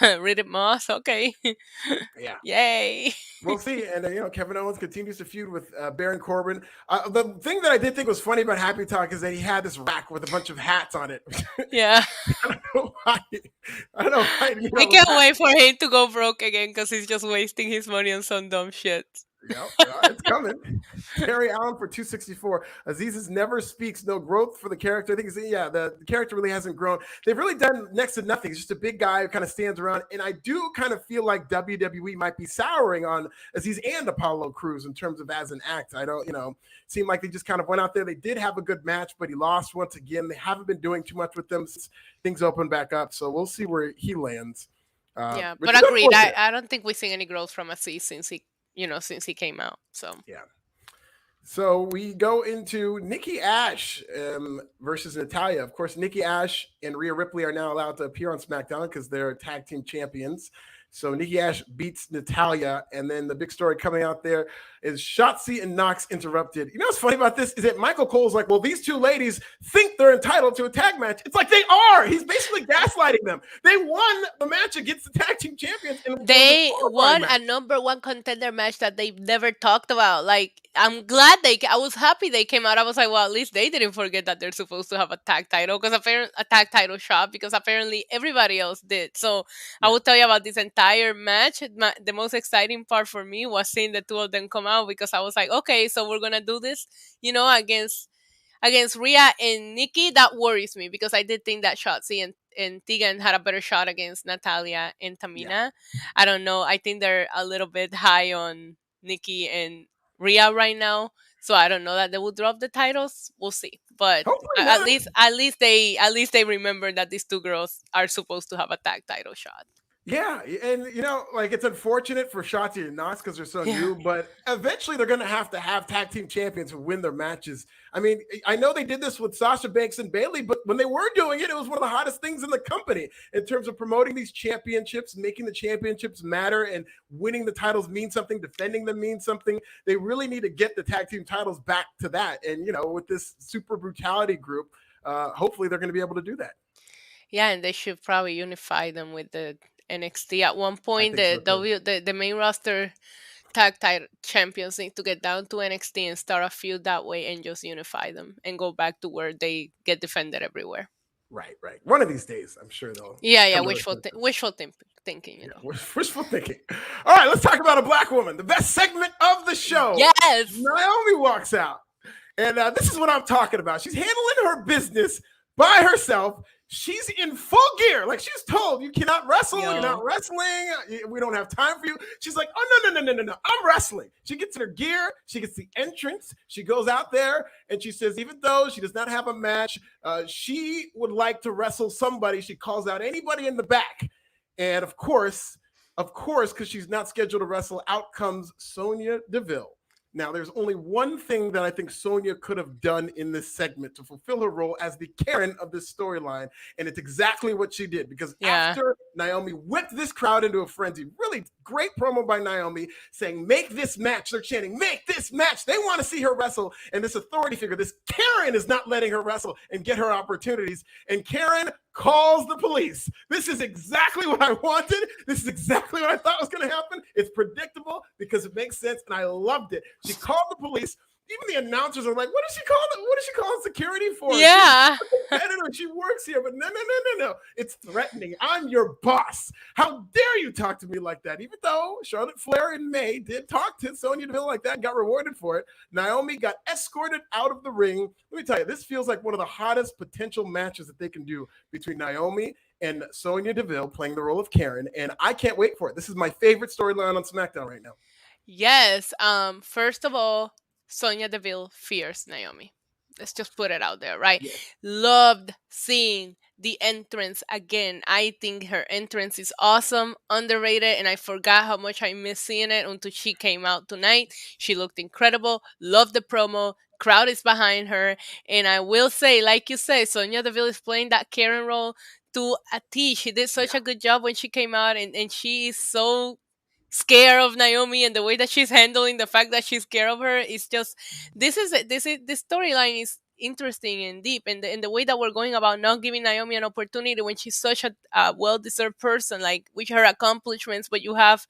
read it, Moss. Okay.
Yeah.
Yay.
We'll see. And, Kevin Owens continues to feud with Baron Corbin. The thing that I did think was funny about Happy Talk is that he had this rack with a bunch of hats on it.
Yeah.
I don't know why. I don't know why.
I can't wait for him to go broke again because he's just wasting his money on some dumb shit.
Yep, it's coming. Terry Allen for 264. Aziz's never speaks, no growth for the character. I think the character really hasn't grown. They've really done next to nothing. He's just a big guy who kind of stands around. And I do kind of feel like WWE might be souring on Aziz and Apollo Crews in terms of as an act. I don't, seem like they just kind of went out there. They did have a good match, but he lost once again. They haven't been doing too much with them since things open back up. So we'll see where he lands.
Yeah, but agreed. I don't think we've seen any growth from Aziz since he came out. So
yeah. So we go into Nikki Ash versus Natalya. Of course, Nikki Ash and Rhea Ripley are now allowed to appear on SmackDown because they're tag team champions. So Nikki Ash beats Natalya, and then the big story coming out there is Shotzi and Knox interrupted. You know what's funny about this is that Michael Cole's like, well, these two ladies think they're entitled to a tag match. It's like they are. He's basically gaslighting them. They won the match against the tag team champions. And
they won a number one contender match that they've never talked about. Like, I'm glad I was happy they came out. I was like, well, at least they didn't forget that they're supposed to have a tag title a tag title shot because apparently everybody else did. So I will tell you about this entire match. The most exciting part for me was seeing the two of them come out because I was like, okay, so we're gonna do this, against Rhea and Nikki. That worries me because I did think that Shotzi and Tegan had a better shot against Natalya and Tamina. Yeah. I don't know. I think they're a little bit high on Nikki and Rhea right now. So I don't know that they will drop the titles. We'll see. But at least they remember that these two girls are supposed to have a tag title shot.
Yeah, and it's unfortunate for Shotzi and Knox because they're so new, but eventually they're going to have tag team champions who win their matches. I mean, I know they did this with Sasha Banks and Bayley, but when they were doing it, it was one of the hottest things in the company in terms of promoting these championships, making the championships matter, and winning the titles mean something, defending them means something. They really need to get the tag team titles back to that. And, with this super brutality group, hopefully they're going to be able to do that.
Yeah, and they should probably unify them with the NXT at one point. The main roster tag title champions need to get down to NXT and start a feud that way and just unify them and go back to where they get defended everywhere.
Right. One of these days, I'm sure they'll.
Yeah. Wishful thinking.
Wishful thinking. All right, let's talk about a black woman. The best segment of the show.
Yes.
Naomi walks out, and this is what I'm talking about. She's handling her business by herself. She's in full gear. Like she's told, you cannot wrestle. You're not wrestling. We don't have time for you. She's like, oh, no. I'm wrestling. She gets in her gear. She gets the entrance. She goes out there and she says, even though she does not have a match, she would like to wrestle somebody. She calls out anybody in the back. And of course, because she's not scheduled to wrestle, out comes Sonya Deville. Now, there's only one thing that I think Sonya could have done in this segment to fulfill her role as the Karen of this storyline, and it's exactly what she did. Because after Naomi whipped this crowd into a frenzy. Really great promo by Naomi saying, make this match. They're chanting, make this match. They want to see her wrestle. And this authority figure, this Karen, is not letting her wrestle and get her opportunities. And Karen calls the police. This is exactly what I wanted. This is exactly what I thought was going to happen. It's predictable because it makes sense, and I loved it. She called the police. Even the announcers are like, what is she calling? What is she calling security for?
Yeah.
She works here, but no. It's threatening. I'm your boss. How dare you talk to me like that? Even though Charlotte Flair in May did talk to Sonya Deville like that and got rewarded for it, Naomi got escorted out of the ring. Let me tell you, this feels like one of the hottest potential matches that they can do between Naomi and Sonya Deville playing the role of Karen, and I can't wait for it. This is my favorite storyline on SmackDown right now.
Yes. First of all, Sonya Deville fears Naomi. Let's just put it out there, right?
Yeah.
Loved seeing the entrance again. I think her entrance is awesome, underrated, and I forgot how much I missed seeing it until she came out tonight. She looked incredible. Loved the promo. Crowd is behind her. And I will say, like you say, Sonya Deville is playing that Karen role to a T. She did such a good job when she came out, and she is so scared of Naomi, and the way that she's handling the fact that she's scared of her is just this storyline is interesting and deep, and the way that we're going about not giving Naomi an opportunity when she's such a well-deserved person, like with her accomplishments. But you have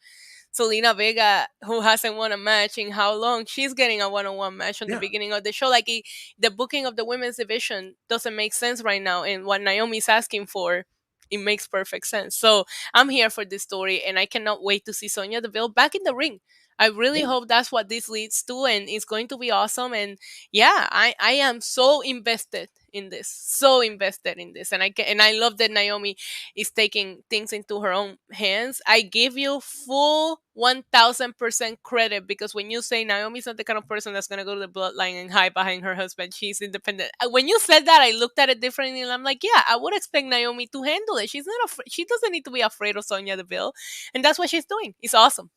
Selena Vega, who hasn't won a match in how long? She's getting a one-on-one match on the beginning of the show. Like the booking of the women's division doesn't make sense right now, and what Naomi's asking for, it makes perfect sense. So I'm here for this story, and I cannot wait to see Sonya Deville back in the ring. I really hope that's what this leads to, and it's going to be awesome. And yeah, I am so invested in this, and I love that Naomi is taking things into her own hands. I give you full 1000% credit, because when you say Naomi's not the kind of person that's gonna go to the Bloodline and hide behind her husband, she's independent. When you said that, I looked at it differently, and I'm like, yeah, I would expect Naomi to handle it. She's not she doesn't need to be afraid of Sonya Deville, and that's what she's doing. It's awesome.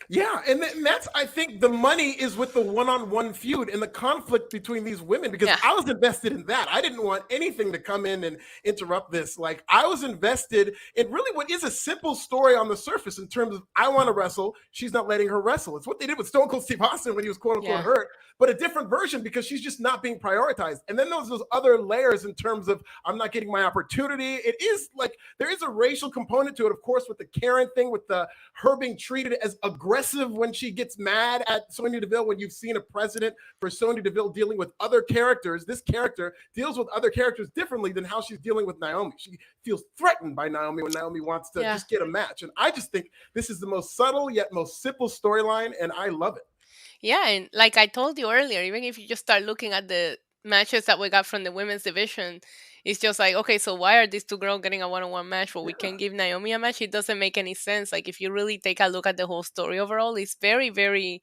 Yeah, and that's, I think the money is with the one-on-one feud and the conflict between these women, because I was invested in that. I didn't want anything to come in and interrupt this. Like, I was invested in really what is a simple story on the surface in terms of, I want to wrestle, she's not letting her wrestle. It's what they did with Stone Cold Steve Austin when he was quote-unquote hurt, but a different version because she's just not being prioritized. And then those other layers in terms of, I'm not getting my opportunity. It is like, there is a racial component to it, of course, with the Karen thing, with her being treated as aggressive when she gets mad at Sonya Deville. When you've seen a precedent for Sonya Deville dealing with other characters, this character deals with other characters differently than how she's dealing with Naomi. She feels threatened by Naomi when Naomi wants to just get a match. And I just think this is the most subtle yet most simple storyline, and I love it.
Yeah, and like I told you earlier, even if you just start looking at the matches that we got from the women's division, it's just like, okay, so why are these two girls getting a one-on-one match but we can give Naomi a match? It doesn't make any sense. Like, if you really take a look at the whole story overall, it's very, very,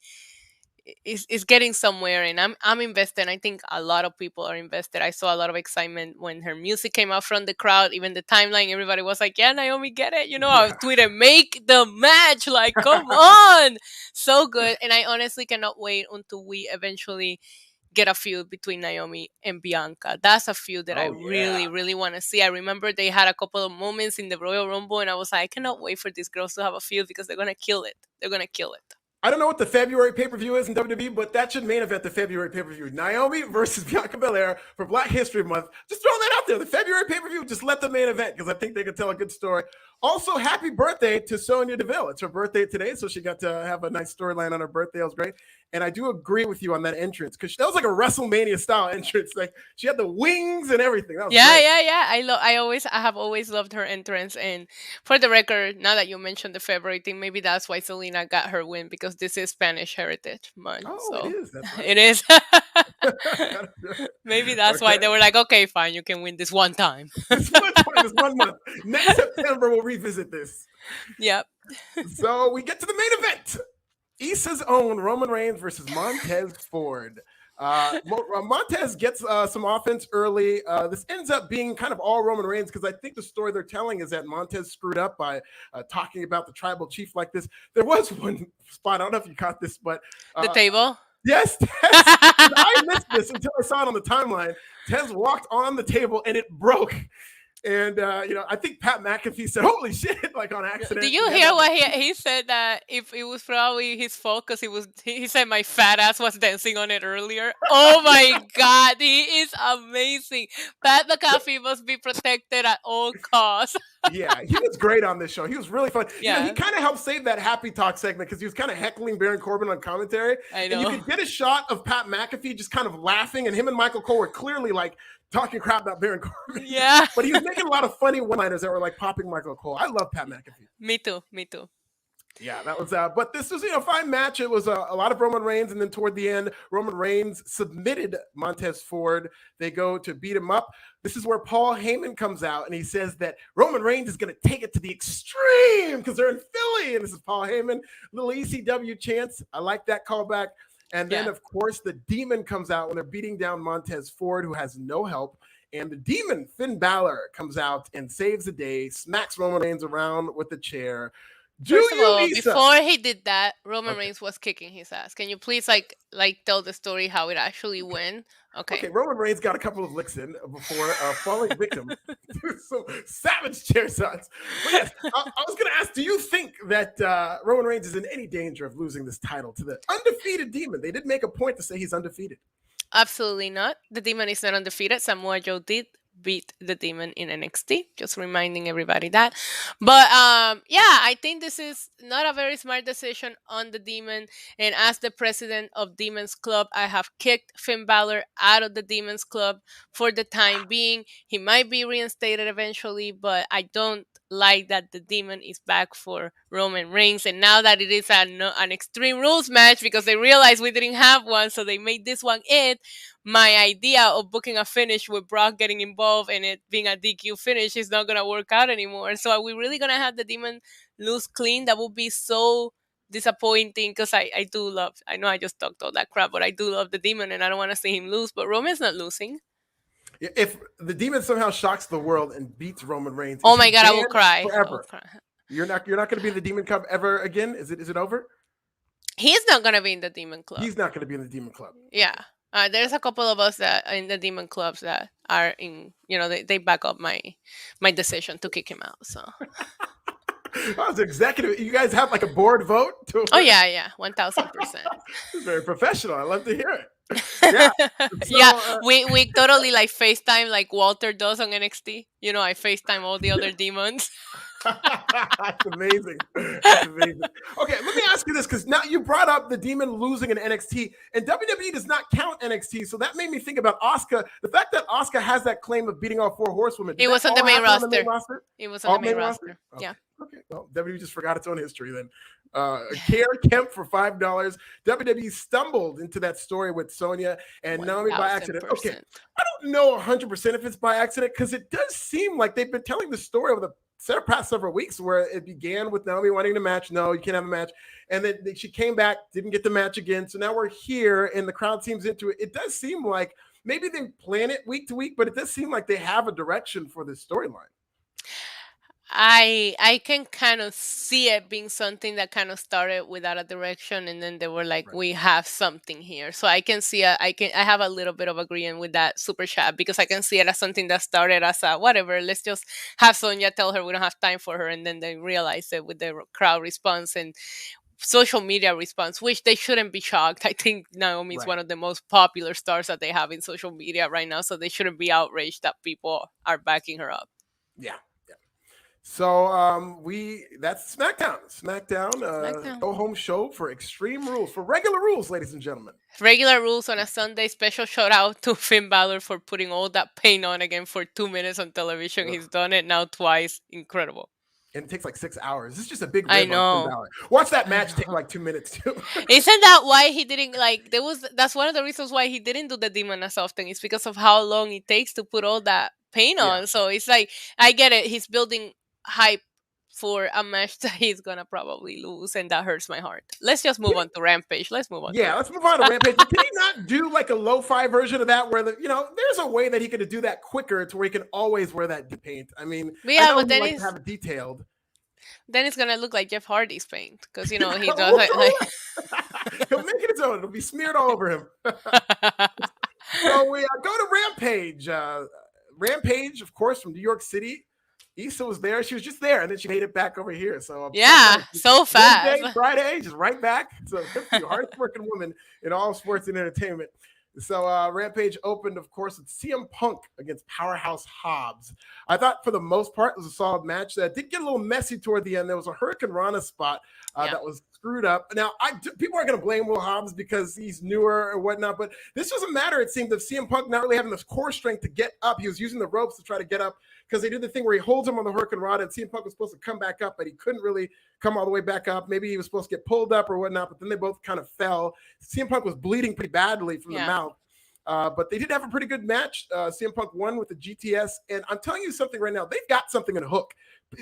it's getting somewhere, and I'm invested. I think a lot of people are invested. I saw a lot of excitement when her music came out from the crowd. Even the timeline, everybody was like, yeah, Naomi, get it. I was tweeting, make the match. Like, come on. So good. And I honestly cannot wait until we eventually get a feud between Naomi and Bianca. That's a feud that I really, really want to see. I remember they had a couple of moments in the Royal Rumble, and I was like, I cannot wait for these girls to have a feud because they're going to kill it. They're going to kill it.
I don't know what the February pay-per-view is in WWE, but that should main event the February pay-per-view. Naomi versus Bianca Belair for Black History Month. Just throw that out there. The February pay-per-view, just let the main event, because I think they could tell a good story. Also, happy birthday to Sonya Deville. It's her birthday today, so she got to have a nice storyline on her birthday. It was great. And I do agree with you on that entrance, because that was like a WrestleMania-style entrance. Like, she had the wings and everything. That was great.
I have always loved her entrance. And for the record, now that you mentioned the February thing, maybe that's why Selena got her win, because this is Spanish Heritage Month.
Oh,
so
it is. That's right.
It is. Maybe that's why they were like, okay, fine, you can win this one time.
This 1 month. Next September, we'll revisit this.
Yep.
So we get to the main event. Issa's own Roman Reigns versus Montez Ford. Montez gets some offense early. This ends up being kind of all Roman Reigns, because I think the story they're telling is that Montez screwed up by talking about the tribal chief like this. There was one spot, I don't know if you caught this, but
the table.
Yes, I missed this until I saw it on the timeline. Tez walked on the table and it broke. And I think Pat McAfee said, "Holy shit!" like on accident.
Did you hear what he said? That if it was probably his fault because he said my fat ass was dancing on it earlier. Oh my god, he is amazing. Pat McAfee must be protected at all costs.
Yeah, he was great on this show. He was really fun.
Yeah.
He kind of helped save that Happy Talk segment because he was kind of heckling Baron Corbin on commentary.
I know.
And you could get a shot of Pat McAfee just kind of laughing, and him and Michael Cole were clearly like talking crap about Baron Corbin.
Yeah.
But he was making a lot of funny one-liners that were like popping Michael Cole. I love Pat McAfee.
Me too.
Yeah, that was but this was a fine match. It was a lot of Roman Reigns, and then toward the end, Roman Reigns submitted Montez Ford. They go to beat him up. This is where Paul Heyman comes out, and he says that Roman Reigns is going to take it to the extreme because they're in Philly, and this is Paul Heyman. Little ECW chants. I like that callback. And then, of course, the Demon comes out when they're beating down Montez Ford, who has no help. And the Demon, Finn Balor, comes out and saves the day, smacks Roman Reigns around with a chair.
First of all, before he did that, Roman Reigns was kicking his ass. Can you please like tell the story how it actually went? Okay,
Roman Reigns got a couple of licks in before falling victim to some savage chair shots. But yes, I was going to ask, do you think that Roman Reigns is in any danger of losing this title to the undefeated Demon? They did make a point to say he's undefeated.
Absolutely not. The Demon is not undefeated. Samoa Joe did beat the Demon in NXT. Just reminding everybody that. But I think this is not a very smart decision on the Demon. And as the president of Demons Club, I have kicked Finn Balor out of the Demons Club for the time being. He might be reinstated eventually, but I don't like that the Demon is back for Roman Reigns. And now that it is an Extreme Rules match, because they realized we didn't have one, so they made this one it. My idea of booking a finish with Brock getting involved and it being a DQ finish is not going to work out anymore. So are we really going to have the Demon lose clean? That would be so disappointing because I do love, I know I just talked all that crap, but I do love the Demon and I don't want to see him lose, but Roman's not losing.
If the Demon somehow shocks the world and beats Roman Reigns,
oh my god, I will cry
forever. You're not going to be in the Demon Club ever again. Is it over?
He's not going to be in the Demon Club.
He's not going to be in the Demon Club.
Yeah. There's a couple of us that in the Demon Clubs that are in, they back up my decision to kick him out. So
I was executive. You guys have like a board vote?
Oh yeah, 1000%.
Very professional. I love to hear it. Yeah,
we totally like FaceTime like Walter does on NXT. I FaceTime all the other demons.
That's amazing. That's amazing. Okay, let me ask you this, because now you brought up the Demon losing in NXT, and WWE does not count NXT, so that made me think about Asuka. The fact that Asuka has that claim of beating all 4 horsewomen.
It was on the main roster. It was on the main roster.
Okay.
Yeah.
Okay. Well, WWE just forgot its own history then. Kemp for $5. WWE stumbled into that story with Sonya and Naomi by accident. Okay, I don't know 100% if it's by accident, because it does seem like they've been telling the story over the past several weeks where it began with Naomi wanting to match. No, you can't have a match. And then she came back, didn't get the match again. So now we're here and the crowd seems into it. It does seem like maybe they plan it week to week, but it does seem like they have a direction for this storyline.
I can kind of see it being something that kind of started without a direction, and then they were like, right, we have something here. So I can see I have a little bit of agreement with that super chat, because I can see it as something that started as a whatever, let's just have Sonya tell her we don't have time for her, and then they realize it with the crowd response and social media response, which they shouldn't be shocked. I think Naomi is one of the most popular stars that they have in social media right now, so they shouldn't be outraged that people are backing her up.
Yeah. So that's SmackDown. SmackDown. Go home show for Extreme Rules, for regular rules, ladies and gentlemen.
Regular rules on a Sunday. Special shout out to Finn Balor for putting all that pain on again for 2 minutes on television. He's done it now twice. Incredible.
And it takes like 6 hours. It's just a big.
I know.
Watch that match take like 2 minutes too.
Isn't that why he didn't that's one of the reasons why he didn't do the Demon as often. It's because of how long it takes to put all that pain on. So it's like, I get it. He's building hype for a match that he's gonna probably lose, and that hurts my heart. Let's just move on to Rampage. Let's move on to
Rampage. Can he not do like a lo-fi version of that where there's a way that he could do that quicker to where he can always wear that paint? I mean, but then he's have it detailed.
Then it's gonna look like Jeff Hardy's paint, because he does like
he'll make it his own. It'll be smeared all over him. So we go to Rampage. Rampage, of course, from New York City. Issa was there. She was just there, and then she made it back over here. So I'm so
Yeah,
proud.
so fast.
Wednesday, Friday, just right back. So good for you, hardest working woman in all sports and entertainment. So Rampage opened, of course, with CM Punk against Powerhouse Hobbs. I thought for the most part it was a solid match. That did get a little messy toward the end. There was a Hurricane Rana spot that was screwed up. Now, people are going to blame Will Hobbs because he's newer or whatnot, but this doesn't matter. It seemed of CM Punk not really having this core strength to get up. He was using the ropes to try to get up because they did the thing where he holds him on the Hurricane Rana, and CM Punk was supposed to come back up, but he couldn't really come all the way back up. Maybe he was supposed to get pulled up or whatnot, but then they both kind of fell. CM Punk was bleeding pretty badly from the mouth. But they did have a pretty good match. CM Punk won with the GTS. And I'm telling you something right now. They've got something in Hook.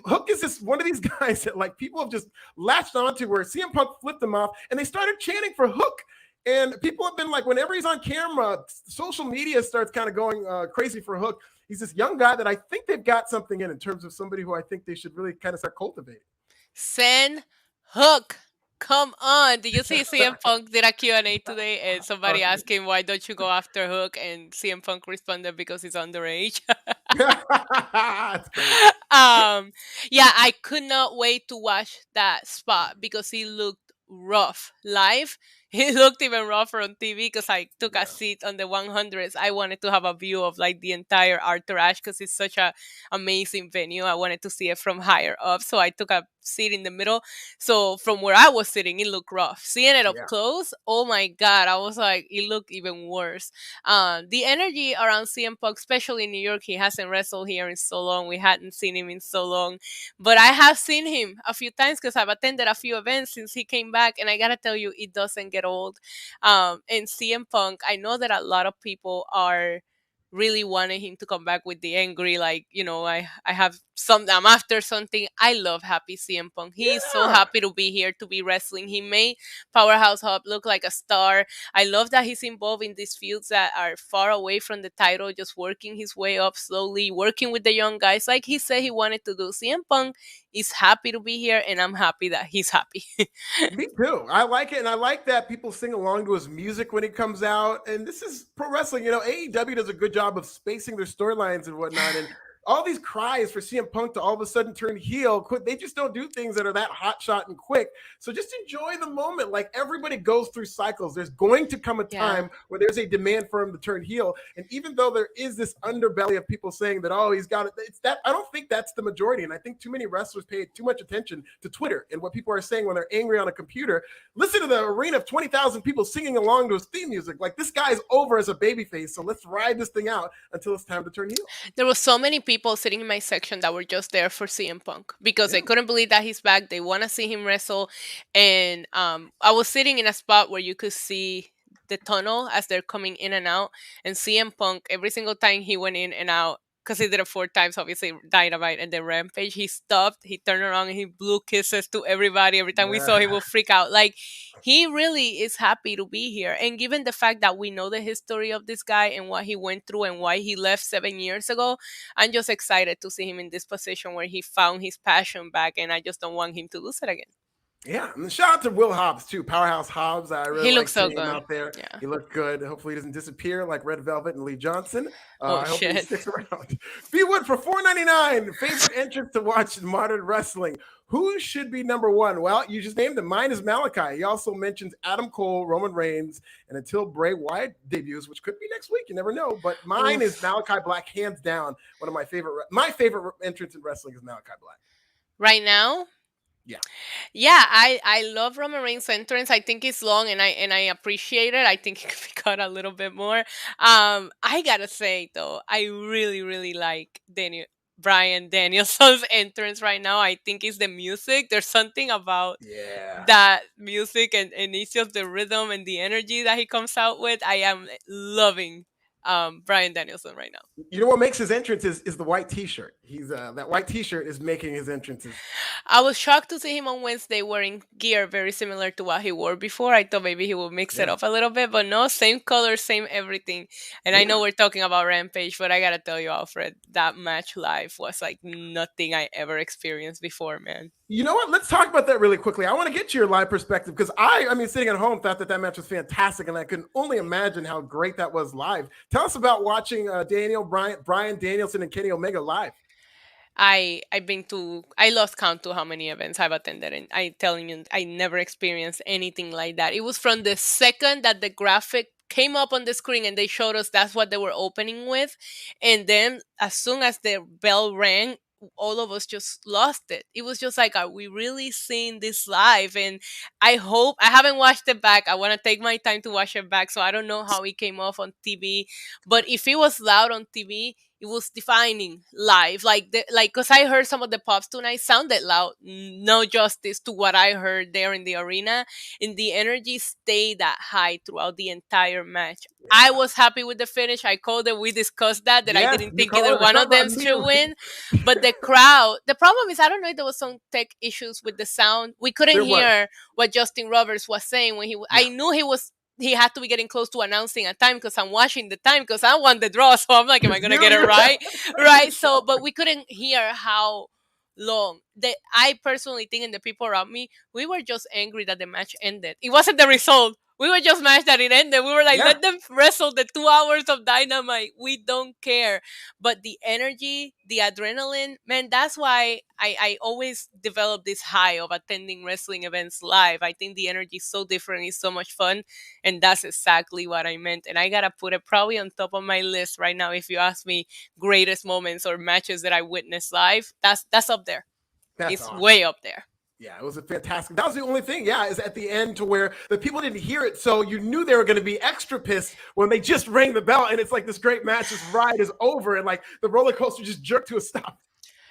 Hook is just one of these guys that like people have just latched onto where CM Punk flipped them off and they started chanting for Hook. And people have been like, whenever he's on camera, social media starts kind of going crazy for Hook. He's this young guy that I think they've got something in terms of somebody who I think they should really kind of start cultivating.
Send Hook. Come on. Did you see CM Punk did a Q&A today and somebody asked him, why don't you go after Hook? And CM Punk responded, because he's underage. Yeah, I could not wait to watch that spot because he looked rough live. He looked even rougher on TV because I took a seat on the 100s. I wanted to have a view of like the entire Arthur Ashe because it's such a amazing venue. I wanted to see it from higher up, so I took a seat in the middle. So from where I was sitting, it looked rough. Seeing it up close, oh my God, I was like, it looked even worse. The energy around CM Punk, especially in New York, he hasn't wrestled here in so long. We hadn't seen him in so long, but I have seen him a few times because I've attended a few events since he came back, and I gotta tell you, it doesn't get old. And CM Punk, I know that a lot of people are really wanting him to come back with the angry, like, you know, I have some, I'm after something. I love happy CM Punk. He is so happy to be here, to be wrestling. He made Powerhouse Hub look like a star. I love that he's involved in these feuds that are far away from the title, just working his way up slowly, working with the young guys like he said he wanted to do. CM Punk is happy to be here, and I'm happy that he's happy.
Me too. I like it, and I like that people sing along to his music when he comes out. And this is pro wrestling. You know, AEW does a good job of spacing their storylines and whatnot. And all these cries for CM Punk to all of a sudden turn heel, they just don't do things that are that hot shot and quick. So just enjoy the moment. Like, everybody goes through cycles. There's going to come a time where there's a demand for him to turn heel. And even though there is this underbelly of people saying that, oh, he's got it, it's that, I don't think that's the majority. And I think too many wrestlers pay too much attention to Twitter and what people are saying when they're angry on a computer. Listen to the arena of 20,000 people singing along to his theme music. Like, this guy's over as a babyface. So let's ride this thing out until it's time to turn heel.
There were so many people sitting in my section that were just there for CM Punk because they couldn't believe that he's back. They want to see him wrestle. And I was sitting in a spot where you could see the tunnel as they're coming in and out. And CM Punk, every single time he went in and out, because he did it 4 times, obviously, Dynamite and then Rampage, he stopped, he turned around, and he blew kisses to everybody. Every time we saw him, he would freak out. Like, he really is happy to be here. And given the fact that we know the history of this guy and what he went through and why he left 7 years ago, I'm just excited to see him in this position where he found his passion back, and I just don't want him to lose it again.
Yeah, and shout out to Will Hobbs too, Powerhouse Hobbs. I really
looks so good
out there.
Yeah.
He looked good. Hopefully, he doesn't disappear like Red Velvet and Lee Johnson.
Oh,
I hope
shit.
he sticks around. B Wood for $4.99. Favorite entrance to watch in modern wrestling. Who should be number one? Well, you just named him. Mine is Malachi. He also mentions Adam Cole, Roman Reigns, and until Bray Wyatt debuts, which could be next week, you never know. But mine is Malachi Black, hands down. One of my favorite. My favorite entrance in wrestling is Malachi Black.
Right now? Yeah, I love Roman Reigns' entrance. I think it's long, and I appreciate it. I think it could be cut a little bit more. I gotta say though, I really like Bryan Danielson's entrance right now. I think it's the music. There's something about that music, and it's just the rhythm and the energy that he comes out with. I am loving Bryan Danielson right now.
You know what makes his entrance is the white t-shirt. He's that white t-shirt is making his entrances.
I was shocked to see him on Wednesday wearing gear very similar to what he wore before. I thought maybe he would mix it up a little bit, but no, same color, same everything. And I know we're talking about Rampage, but I gotta tell you, Alfred, that match live was like nothing I ever experienced before, man.
You know what? Let's talk about that really quickly. I want to get your live perspective because I mean, sitting at home, thought that match was fantastic, and I can only imagine how great that was live. Tell us about watching Brian Danielson, and Kenny Omega live.
I lost count to how many events I've attended, and I telling you, I never experienced anything like that. It was from the second that the graphic came up on the screen and they showed us that's what they were opening with, and then as soon as the bell rang, all of us just lost it. It was just like, are we really seeing this live? And I haven't watched it back. I want to take my time to watch it back, so I don't know how it came off on TV. But if it was loud on TV, it was defining live, because I heard some of the pops tonight sounded loud, no justice to what I heard there in the arena, and the energy stayed that high throughout the entire match. I
Yeah.
was happy with the finish. I called it. We discussed that I
Yes,
didn't
you
think
call
either
it. I
one
thought
of
about
them
it
should
immediately.
win. But the crowd, the problem is, I don't know if there was some tech issues with the sound. We couldn't
There was.
hear what Justin Roberts was saying when I
Yeah.
knew he had to be getting close to announcing a time because I'm watching the time because I want the draw. So I'm like, am I gonna get it
You.
right? Right. So, but we couldn't hear how long. That I personally think, and the people around me, we were just angry that the match ended. It wasn't the result. We were just mad that it ended. We were like,
Yeah.
let them wrestle the 2 hours of Dynamite. We don't care. But the energy, the adrenaline, man, that's why I always develop this high of attending wrestling events live. I think the energy is so different. It's so much fun. And that's exactly what I meant. And I got to put it probably on top of my list right now. If you ask me greatest moments or matches that I witnessed live, that's up there.
That's
It's
awesome.
way up there.
Yeah, it was a fantastic. That was the only thing. Yeah, is at the end to where the people didn't hear it, so you knew they were going to be extra pissed when they just rang the bell, and it's like this great match, this ride is over, and like the roller coaster just jerked to a stop.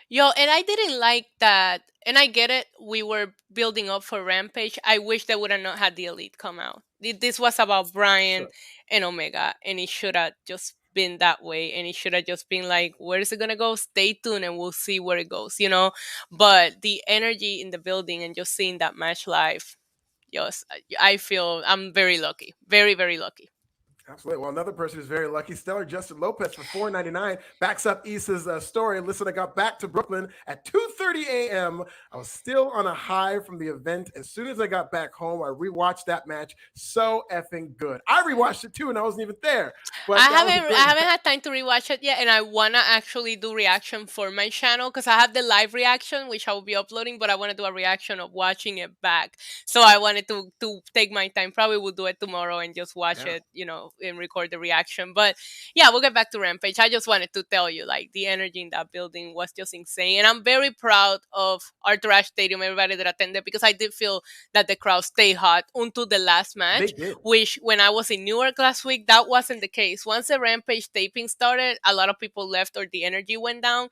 Yo, and I didn't like that. And I get it. We were building up for Rampage. I wish they would have not had the Elite come out. This was about Brian
Sure.
and Omega, and it should have just been that way. And it should have just been like, where is it gonna go? Stay tuned, and we'll see where it goes. But the energy in the building and just seeing that match live, yes, I feel I'm very lucky, very very lucky.
Absolutely. Well, another person who's very lucky, Stellar Justin Lopez for $4.99 backs up Issa's story. Listen, I got back to Brooklyn at 2:30 a.m. I was still on a high from the event. As soon as I got back home, I rewatched that match. So effing good. I rewatched it too, and I wasn't even there. But that was a
I
great
haven't
match.
had time to rewatch it yet, and I wanna actually do reaction for my channel because I have the live reaction which I will be uploading, but I want to do a reaction of watching it back. So I wanted to take my time. Probably will do it tomorrow and just watch
Yeah.
it, and record the reaction. But yeah, we'll get back to Rampage. I just wanted to tell you, like, the energy in that building was just insane, and I'm very proud of Arthur Ashe Stadium, everybody that attended, because I did feel that the crowd stayed hot until the last
They
match,
did.
which when I was in Newark last week, that wasn't the case. Once the Rampage taping started, a lot of people left or the energy went down.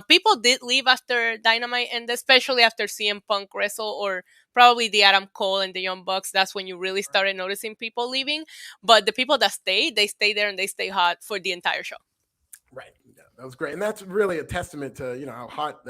People did leave after Dynamite, and especially after CM Punk wrestle or probably the Adam Cole and the Young Bucks. That's when you really started noticing people leaving. But the people that stayed, they stay there and they stay hot for the entire show.
Right. Yeah, that was great. And that's really a testament to, how hot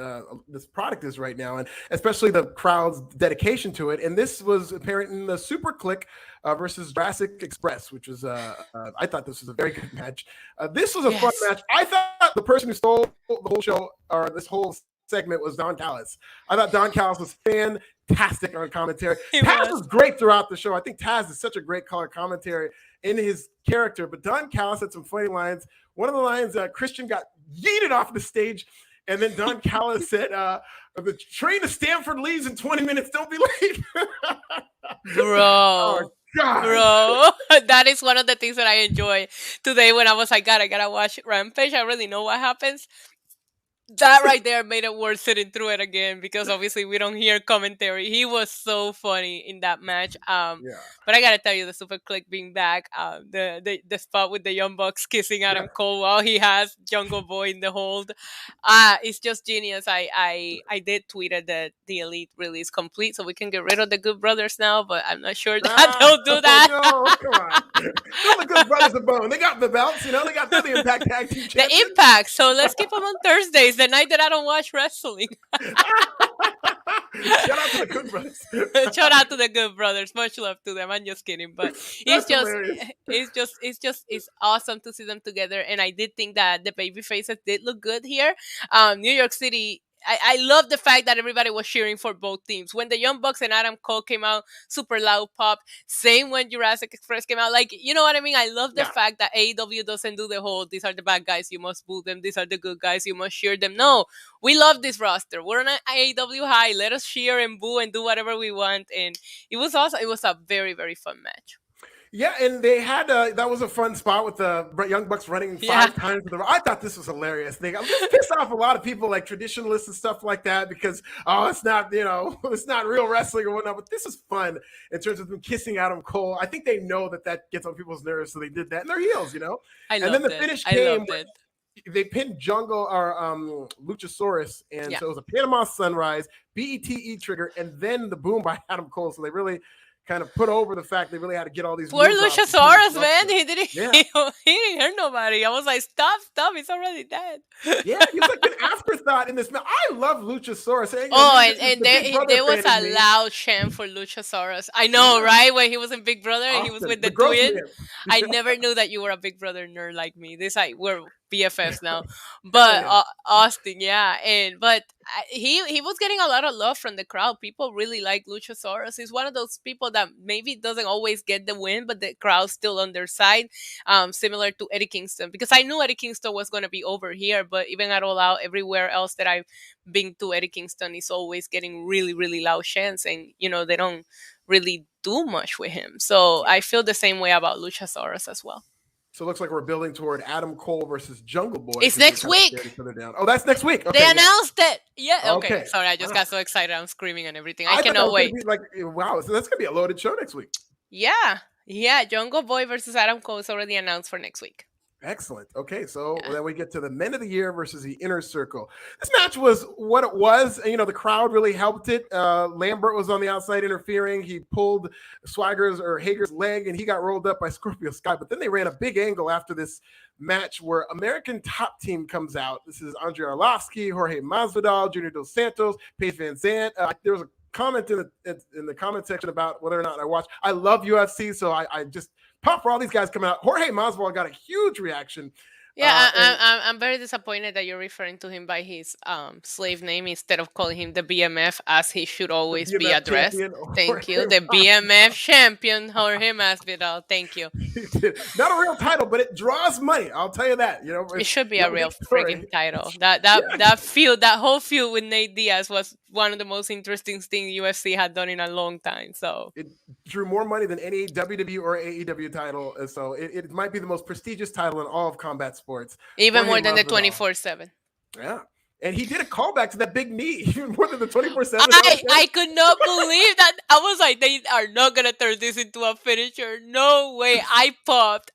this product is right now, and especially the crowd's dedication to it. And this was apparent in the Super Click versus Jurassic Express, which was, I thought this was a very good match. This was a fun
Yes.
match. I thought the person who stole the whole show or this whole segment was Don Callis. I thought Don Callis was fantastic on commentary.
It
Taz
was.
was great throughout the show. I think Taz is such a great color commentary in his character, but Don Callis had some funny lines. One of the lines, Christian got yeeted off the stage, and then Don Callis said, the train to Stanford leaves in 20 minutes. Don't be late.
Bro.
Oh, God.
Bro, that is one of the things that I enjoy today when I was like, God, I gotta watch Rampage. I really know what happens. That right there made it worth sitting through it again because obviously we don't hear commentary. He was so funny in that match.
Yeah.
But I gotta tell you, the Super Click being back, the spot with the Young Bucks kissing Adam
Yeah.
Cole while he has Jungle Boy in the hold, it's just genius. I did tweet it that the Elite really is complete, so we can get rid of the Good Brothers now. But I'm not sure that they'll do that.
No, come on. They're the Good Brothers of Bone. They got the belts, they got the Impact Tag Team
The
Champions.
Impact. So let's keep them on Thursdays, the night that I don't watch wrestling.
Shout out to the Good Brothers.
Shout out to the Good Brothers. Much love to them. I'm just kidding, but
That's hilarious.
it's awesome to see them together. And I did think that the baby faces did look good here. New York City I love the fact that everybody was cheering for both teams. When the Young Bucks and Adam Cole came out, super loud pop. Same when Jurassic Express came out. Like, you know what I mean? I love the fact that AEW doesn't do the whole, these are the bad guys, you must boo them. These are the good guys, you must cheer them. No, we love this roster. We're on an AEW high. Let us cheer and boo and do whatever we want. And it was awesome. It was a very, very fun match.
Yeah, and they had that was a fun spot with the Young Bucks running 5 times. I thought this was hilarious. This pissed off a lot of people, like traditionalists and stuff like that, because it's not it's not real wrestling or whatnot. But this is fun in terms of them kissing Adam Cole. I think they know that gets on people's nerves, so they did that, and they're heels,
And
then the finish came. They pinned Jungle or Luchasaurus, and so it was a Panama Sunrise, BETE trigger, and then the boom by Adam Cole. So they really kind of put over the fact they really had to get all these.
Poor Luchasaurus, man. He didn't hurt nobody. I was like, stop, he's already dead.
Yeah, he was like an afterthought in this match. I love Luchasaurus.
And there was a loud chant for Luchasaurus. I know, right? When he was in Big Brother and he was with the twin. I never knew that you were a Big Brother nerd like me. We're BFFs now. But Austin, but he was getting a lot of love from the crowd. People really like Luchasaurus. He's one of those people that maybe doesn't always get the win, but the crowd's still on their side, similar to Eddie Kingston. Because I knew Eddie Kingston was going to be over here, but even at All Out, everywhere else that I've been to, Eddie Kingston is always getting really, really loud chants, and they don't really do much with him. So I feel the same way about Luchasaurus as well.
So it looks like we're building toward Adam Cole versus Jungle Boy.
It's next week.
Oh, that's next week. Okay,
they announced it. Yeah. Okay. Sorry, I just got so excited. I'm screaming and everything. I cannot wait.
Wow. So that's going to be a loaded show next week.
Yeah. Jungle Boy versus Adam Cole is already announced for next week.
Excellent. Okay, so then we get to the Men of the Year versus the Inner Circle. This match was what it was. The crowd really helped it. Lambert was on the outside interfering. He pulled Hager's leg, and he got rolled up by Scorpio Sky. But then they ran a big angle after this match where American Top Team comes out. This is Andrei Arlovsky, Jorge Masvidal, Junior Dos Santos, Paige Van Zandt. There was a comment in the comment section about whether or not I watch. I love UFC, so I just pop for all these guys coming out. Jorge Masvidal got a huge reaction.
Yeah, I'm very disappointed that you're referring to him by his slave name instead of calling him the BMF, as he should always be addressed. Thank you. The BMF champion, Jorge Masvidal. Thank you.
Not a real title, but it draws money. I'll tell you that.
It should be a real freaking title. That whole feud with Nate Diaz was one of the most interesting things UFC had done in a long time. So
it drew more money than any WWE or AEW title. So it might be the most prestigious title in all of combat sports.
Even more than the 24/7.
Yeah. And he did a callback to that big knee, even more than the 24/7.
I could not believe that. I was like, they are not going to turn this into a finisher. No way. I popped,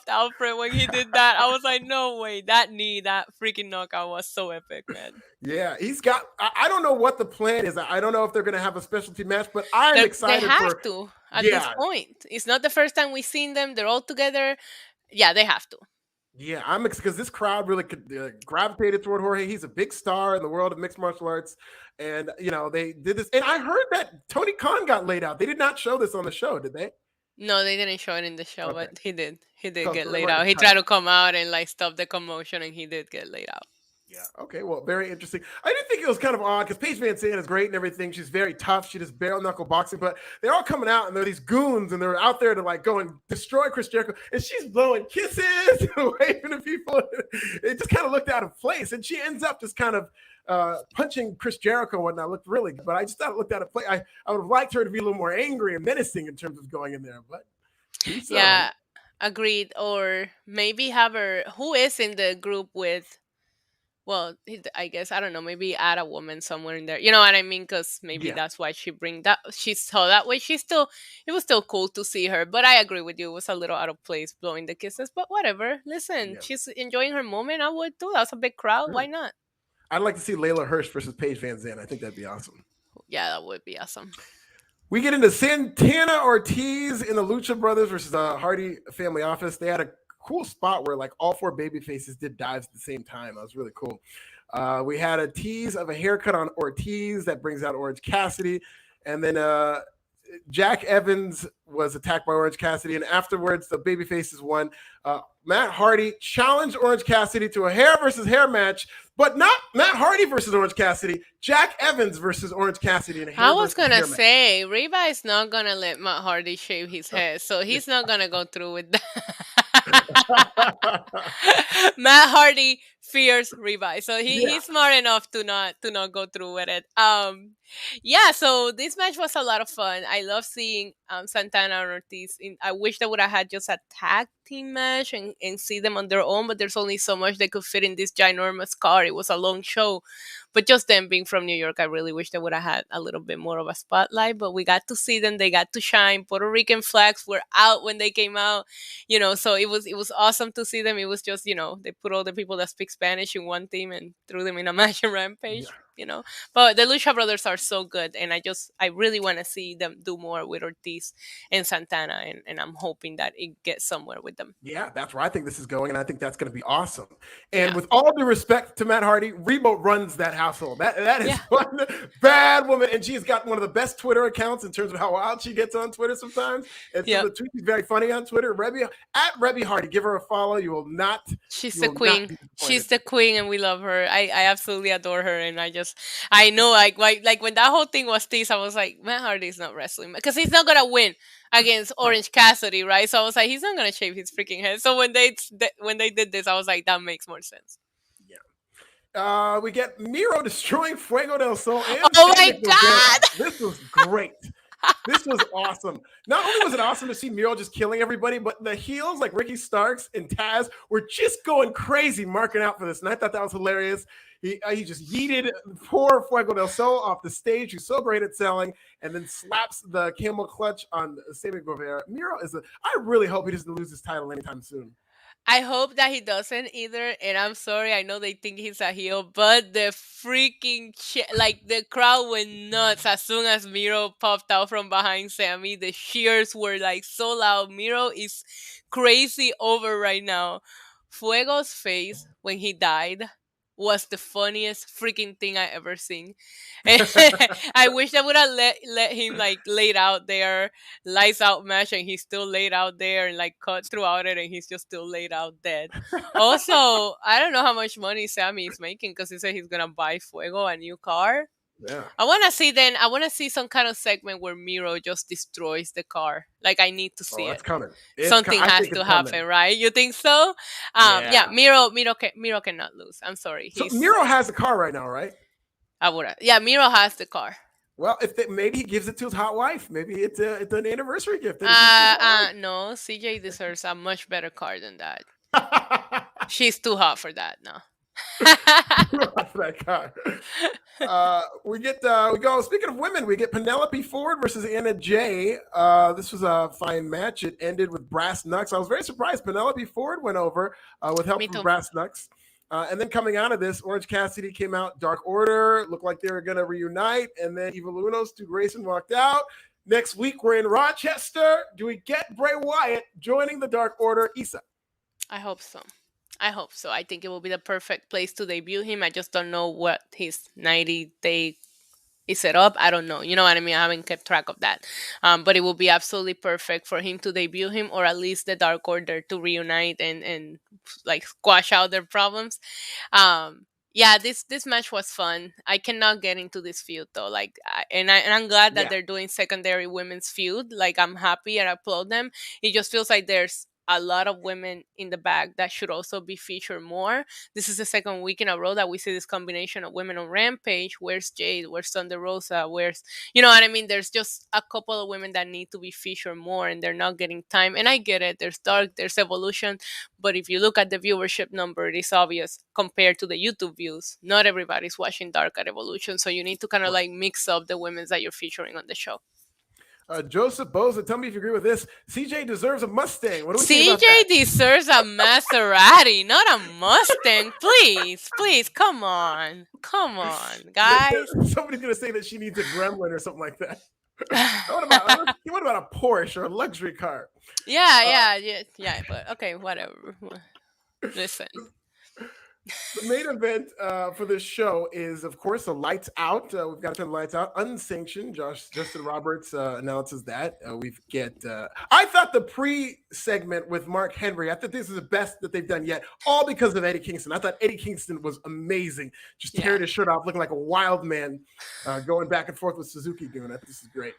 Alfred, when he did that. I was like, no way. That knee, that freaking knockout was so epic, man.
Yeah, he's got, I don't know what the plan is. I don't know if they're going to have a specialty match, but I'm excited.
They have to at this point. It's not the first time we've seen them. They're all together. Yeah, they have to.
Yeah, I'm because this crowd really gravitated toward Jorge. He's a big star in the world of mixed martial arts, and they did this. And I heard that Tony Khan got laid out. They did not show this on the show, did they?
No, they didn't show it in the show, but he did. He did get laid out. He tried to come out and stop the commotion, and he did get laid out.
Yeah. Okay. Well, very interesting. I did think it was kind of odd because Paige Van Zandt is great and everything. She's very tough. She does bare knuckle boxing, but they're all coming out and they're these goons and they're out there to go and destroy Chris Jericho. And she's blowing kisses and waving to people. It just kind of looked out of place. And she ends up just kind of punching Chris Jericho and whatnot. Looked really good, but I just thought it looked out of place. I would have liked her to be a little more angry and menacing in terms of going in there, but
yeah, agreed. Or maybe have her, who is in the group with. Well, I guess, I don't know, maybe add a woman somewhere in there. You know what I mean? Because maybe that's why she bring that. She saw that way. It was still cool to see her. But I agree with you. It was a little out of place blowing the kisses. But whatever. Listen, she's enjoying her moment. I would too. That's a big crowd. Why not?
I'd like to see Layla Hirsch versus Paige Van Zandt. I think that'd be awesome.
Yeah, that would be awesome.
We get into Santana Ortiz in the Lucha Brothers versus the Hardy Family Office. They had a cool spot where all 4 baby faces did dives at the same time. That was really cool. We had a tease of a haircut on Ortiz that brings out Orange Cassidy, and then Jack Evans was attacked by Orange Cassidy, and afterwards the babyfaces won. Matt Hardy challenged Orange Cassidy to a hair versus hair match, but not Matt Hardy versus Orange Cassidy. Jack Evans versus Orange Cassidy in a hair
I was
versus hair
gonna
match.
say Reba is not gonna let Matt Hardy shave his head, so he's not gonna go through with that. Matt Hardy fears Reba, so
Yeah.
he's smart enough to not go through with it. Yeah. So this match was a lot of fun. I love seeing Santana and Ortiz. I wish they would have had just a tag team match and see them on their own, but there's only so much they could fit in this ginormous car. It was a long show. But just them being from New York, I really wish they would have had a little bit more of a spotlight. But we got to see them; they got to shine. Puerto Rican flags were out when they came out, So it was awesome to see them. It was just they put all the people that speak Spanish in one team and threw them in a match in Rampage. But the Lucha Brothers are so good, and I really want to see them do more with Ortiz and Santana, and I'm hoping that it gets somewhere with them.
Yeah, that's where I think this is going, and I think that's going to be awesome. And
Yeah.
with all due respect to Matt Hardy, Reba runs that household. That is
Yeah.
one bad woman, and she's got one of the best Twitter accounts in terms of how wild she gets on Twitter sometimes. And
Yeah.
some of the tweets, she's very funny on Twitter. Rebby Hardy, give her a follow. You will not.
She's
you
the
will not
queen.
be disappointed.
She's the queen, and we love her. I absolutely adore her, and I know like when that whole thing was teased, I was like, Matt Hardy's not wrestling because he's not gonna win against Orange Cassidy, right? So I was like, he's not gonna shave his freaking head. So when they did this, I was like, that makes more sense.
Yeah. We get Miro destroying Fuego del Sol. And
Oh my
Sandy Guevara.
God!
This was great. This was awesome. Not only was it awesome to see Miro just killing everybody, but the heels like Ricky Starks and Taz were just going crazy, marking out for this. And I thought that was hilarious. He just yeeted poor Fuego del Sol off the stage, who's so great at selling, and then slaps the camel clutch on Sammy Guevara. Miro I really hope he doesn't lose his title anytime soon.
I hope that he doesn't either. And I'm sorry, I know they think he's a heel, but the freaking the crowd went nuts as soon as Miro popped out from behind Sammy. The cheers were like so loud. Miro is crazy over right now. Fuego's face when he died was the funniest freaking thing I ever seen. I wish I would have let him like laid out there, lights out match, and he's still laid out there and like cut throughout it, and he's just still laid out dead. Also, I don't know how much money Sammy is making because he said he's gonna buy Fuego a new car.
Yeah.
I want to see some kind of segment where Miro just destroys the car. Like I need to see
That's
it.
coming.
Something has to happen, right? You think so? Yeah. Miro cannot lose. I'm sorry.
So Miro has a car right now, right?
Yeah, Miro has the car.
Well, maybe he gives it to his hot wife. Maybe it's an anniversary gift.
No, CJ deserves a much better car than that. She's too hot for that. No.
That car. We go. Speaking of women, we get Penelope Ford versus Anna Jay. This was a fine match. It ended with brass knucks. I was very surprised. Penelope Ford went over with help from brass knucks. And then coming out of this, Orange Cassidy came out. Dark Order looked like they were going to reunite. And then Eva Lunos, Stu Grayson walked out. Next week, we're in Rochester. Do we get Bray Wyatt joining the Dark Order? Issa.
I hope so. I think it will be the perfect place to debut him. I just don't know what his 90-day is set up. I don't know. You know what I mean? I haven't kept track of that. But it will be absolutely perfect for him to debut him, or at least the Dark Order to reunite and like squash out their problems. Yeah, this match was fun. I cannot get into this feud though. I'm glad that they're doing secondary women's feud. Like I'm happy and I applaud them. It just feels like there's a lot of women in the back that should also be featured more. This is the second week in a row that we see this combination of women on Rampage. Where's Jade? Where's Thunder Rosa? Where's, you know what I mean? There's just a couple of women that need to be featured more and they're not getting time. And I get it. There's Dark, there's Evolution. But if you look at the viewership number, it is obvious compared to the YouTube views. Not everybody's watching Dark at Evolution. So you need to kind of like mix up the women that you're featuring on the show.
Joseph Boza, tell me if you agree with this. CJ deserves a Mustang. What do we think about
CJ
that?
deserves a Maserati, not a Mustang. Please, come on, guys.
Somebody's gonna say that she needs a Gremlin or something like that. What about a Porsche or a luxury car?
Yeah. But okay, whatever. Listen.
The main event for this show is, of course, a lights out. We've got to turn the lights out, unsanctioned. Justin Roberts announces that. We've get. I thought the pre-segment with Mark Henry. I thought this is the best that they've done yet, all because of Eddie Kingston. I thought Eddie Kingston was amazing, just tearing his shirt off, looking like a wild man, going back and forth with Suzuki Gun. This is great.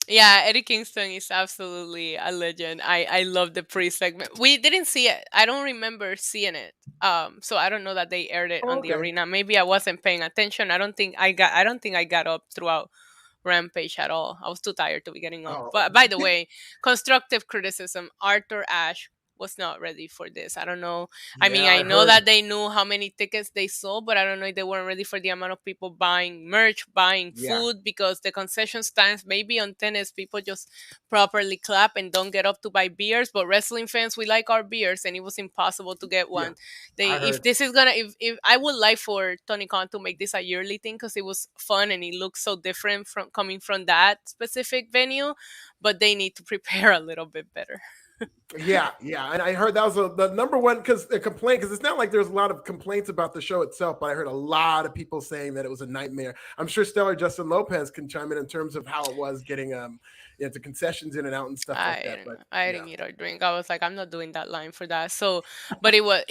Yeah, Eddie Kingston is absolutely a legend. I love the pre-segment. We didn't see it. I don't remember seeing it. So I don't know that they aired it on the arena. Maybe I wasn't paying attention. I don't think I got up throughout Rampage at all. I was too tired to be getting up. But by the way, constructive criticism. Arthur Ashe was not ready for this. I don't know. I mean, I know that they knew how many tickets they sold, but I don't know if they weren't ready for the amount of people buying merch, buying food, because the concession stands, maybe on tennis, people just properly clap and don't get up to buy beers. But wrestling fans, we like our beers, and it was impossible to get one. If I would like for Tony Khan to make this a yearly thing, because it was fun and it looks so different from coming from that specific venue, but they need to prepare a little bit better.
Yeah, and I heard that was the number one complaint, because it's not like there's a lot of complaints about the show itself, but I heard a lot of people saying that it was a nightmare. I'm sure Stellar Justin Lopez can chime in terms of how it was getting the concessions in and out and stuff like that. But
I didn't eat or drink. I was like, I'm not doing that line for that. So, but it was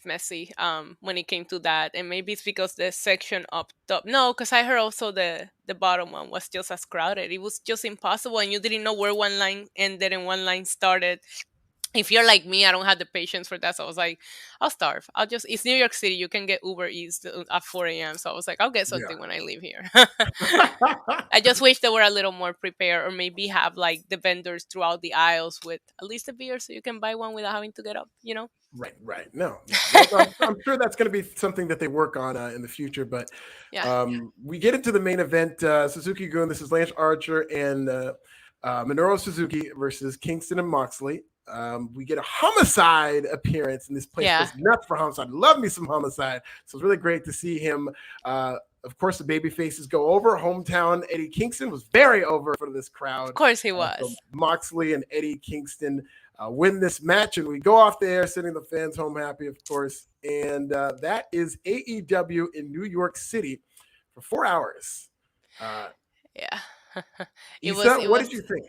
messy when it came to that, and maybe it's because the section up top. No, because I heard also the bottom one was just as crowded. It was just impossible, and you didn't know where one line ended and one line started. If you're like me, I don't have the patience for that. So I was like, I'll starve. It's New York City. You can get Uber Eats at 4 a.m. So I was like, I'll get something when I leave here. I just wish they were a little more prepared, or maybe have like the vendors throughout the aisles with at least a beer so you can buy one without having to get up,
Right. No. I'm sure that's going to be something that they work on in the future. But we get into the main event. Suzuki Gun, this is Lance Archer and Minoru Suzuki versus Kingston and Moxley. We get a Homicide appearance, and this place goes nuts for Homicide. Love me some Homicide. So it's really great to see him. Of course, the baby faces go over. Hometown Eddie Kingston was very over for this crowd.
Of course he was.
So Moxley and Eddie Kingston win this match, and we go off the air, sending the fans home happy, of course. And that is AEW in New York City for 4 hours. What did you think?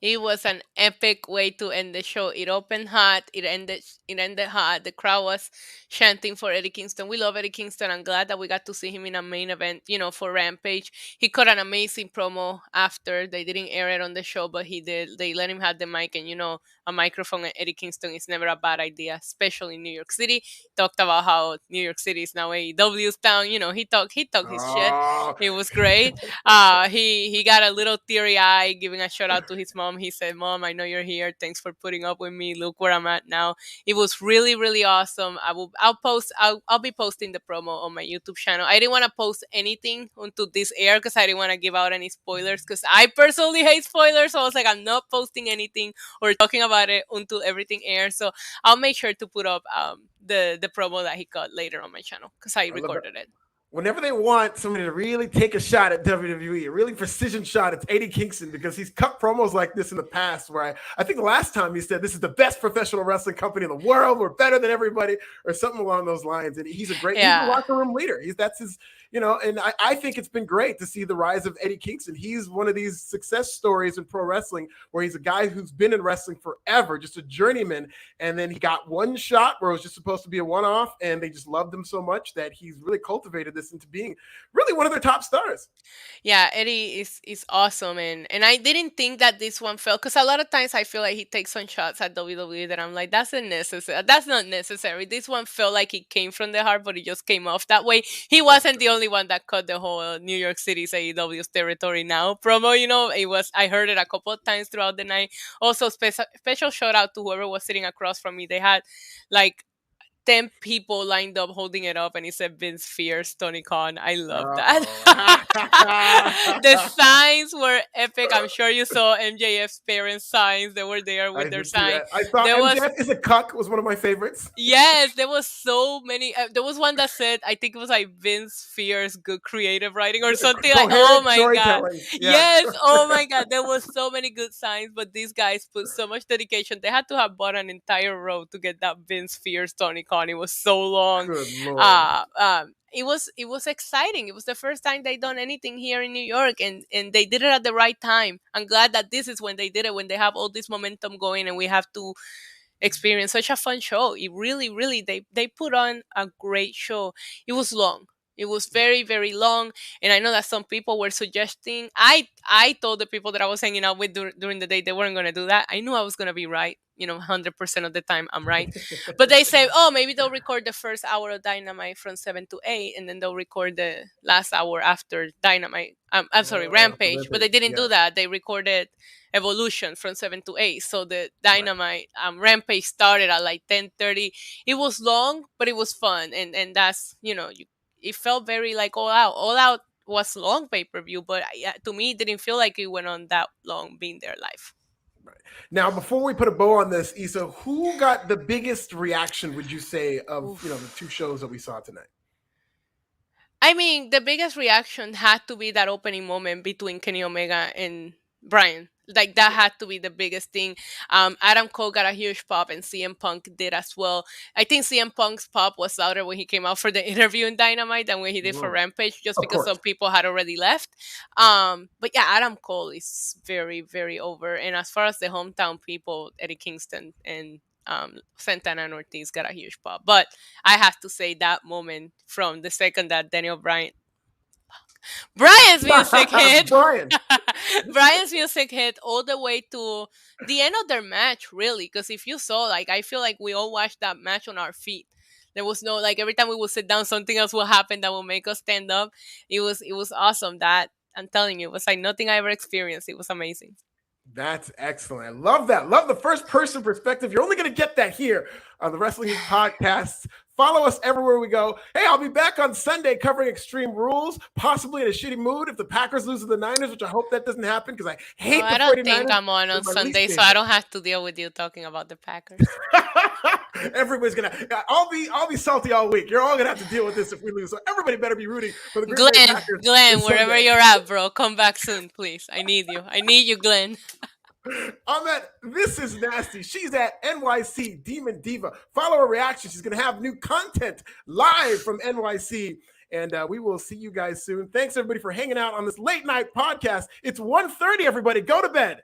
It was an epic way to end the show. It opened hot. It ended hot. The crowd was chanting for Eddie Kingston. We love Eddie Kingston. I'm glad that we got to see him in a main event, for Rampage. He cut an amazing promo after. They didn't air it on the show, but he did. They let him have the mic, and a microphone at Eddie Kingston is never a bad idea, especially in New York City. Talked about how New York City is now AEW's town. He talked his shit. It was great. He got a little teary eye, giving a shout out to his mom. He said, "Mom, I know you're here. Thanks for putting up with me. Look where I'm at now." It was really, really awesome. I'll be posting the promo on my YouTube channel. I didn't want to post anything onto this air because I didn't want to give out any spoilers, because I personally hate spoilers. So I was like, I'm not posting anything or talking about it until everything airs. So I'll make sure to put up the promo that he got later on my channel, because I recorded it.
Whenever they want somebody to really take a shot at WWE, a really precision shot, it's Eddie Kingston, because he's cut promos like this in the past, where I think the last time he said, this is the best professional wrestling company in the world, we're better than everybody, or something along those lines. And he's he's a locker room leader. That's his, and I think it's been great to see the rise of Eddie Kingston. He's one of these success stories in pro wrestling where he's a guy who's been in wrestling forever, just a journeyman. And then he got one shot where it was just supposed to be a one-off, and they just loved him so much that he's really cultivated this into being really one of their top stars.
Yeah, Eddie is awesome, and I didn't think that this one felt, because a lot of times I feel like he takes some shots at WWE that I'm like, that's not necessary. This one felt like it came from the heart, but it just came off that way. He wasn't the only one that cut the whole New York City's AEW's territory now promo. I heard it a couple of times throughout the night. Also, special shout out to whoever was sitting across from me. They had like 10 people lined up holding it up, and it said Vince Fierce, Tony Khan. I love that. The signs were epic. I'm sure you saw MJF's parents' signs. They were there with their sign.
I thought MJF is a cuck was one of my favorites.
Yes, there was so many. There was one that said, I think it was like Vince Fierce, good creative writing or something. Like, oh my God. Yeah. Yes, oh my God. There was so many good signs, but these guys put so much dedication. They had to have bought an entire row to get that Vince Fierce, Tony Khan con. It was so long.
Good Lord.
It was exciting. It was the first time they done anything here in New York, and they did it at the right time. I'm glad that this is when they did it, when they have all this momentum going, and we have to experience such a fun show. It really, really, they put on a great show. It was long. It was very, very long, and I know that some people were suggesting. I told the people that I was hanging out with during the day they weren't going to do that. I knew I was going to be right. 100% of the time I'm right. But they say, oh, maybe they'll record the first hour of Dynamite from 7 to 8, and then they'll record the last hour after Dynamite. I'm sorry, Rampage. But they didn't do that. They recorded Evolution from 7 to 8. So the Dynamite Rampage started at like 10:30. It was long, but it was fun, and that's it felt very like All Out. All Out was long pay-per-view, but to me, it didn't feel like it went on that long being there live.
Right. Now, before we put a bow on this, Issa, who got the biggest reaction, would you say, of the two shows that we saw tonight?
I mean, the biggest reaction had to be that opening moment between Kenny Omega and Bryan. Like, that had to be the biggest thing. Adam Cole got a huge pop, and CM Punk did as well. I think CM Punk's pop was louder when he came out for the interview in Dynamite than when he did for Rampage, just because some people had already left. But yeah, Adam Cole is very, very over. And as far as the hometown people, Eddie Kingston and Santana and Ortiz got a huge pop. But I have to say that moment from the second that Daniel Bryan's music hit. Bryan's music hit all the way to the end of their match, really. Because if you saw, I feel like we all watched that match on our feet. There was no, every time we would sit down, something else will happen that will make us stand up. It was awesome. That, I'm telling you, it was like nothing I ever experienced. It was amazing.
That's excellent. I love that. Love the first person perspective. You're only going to get that here on the Wrestling Podcast. Follow us everywhere we go. Hey, I'll be back on Sunday covering Extreme Rules, possibly in a shitty mood if the Packers lose to the Niners, which I hope that doesn't happen because I hate the 49ers.
I don't think I'm on Sunday, so I don't have to deal with you talking about the Packers.
Everybody's going to... I'll be salty all week. You're all going to have to deal with this if we lose. So everybody better be rooting for the Green Bay Packers.
Glenn, wherever you're at, bro, come back soon, please. I need you. I need you, Glenn.
On that, this is Nasty. She's at NYC Demon Diva. Follow her reaction. She's going to have new content live from NYC. And we will see you guys soon. Thanks, everybody, for hanging out on this late night podcast. It's 1:30, everybody. Go to bed.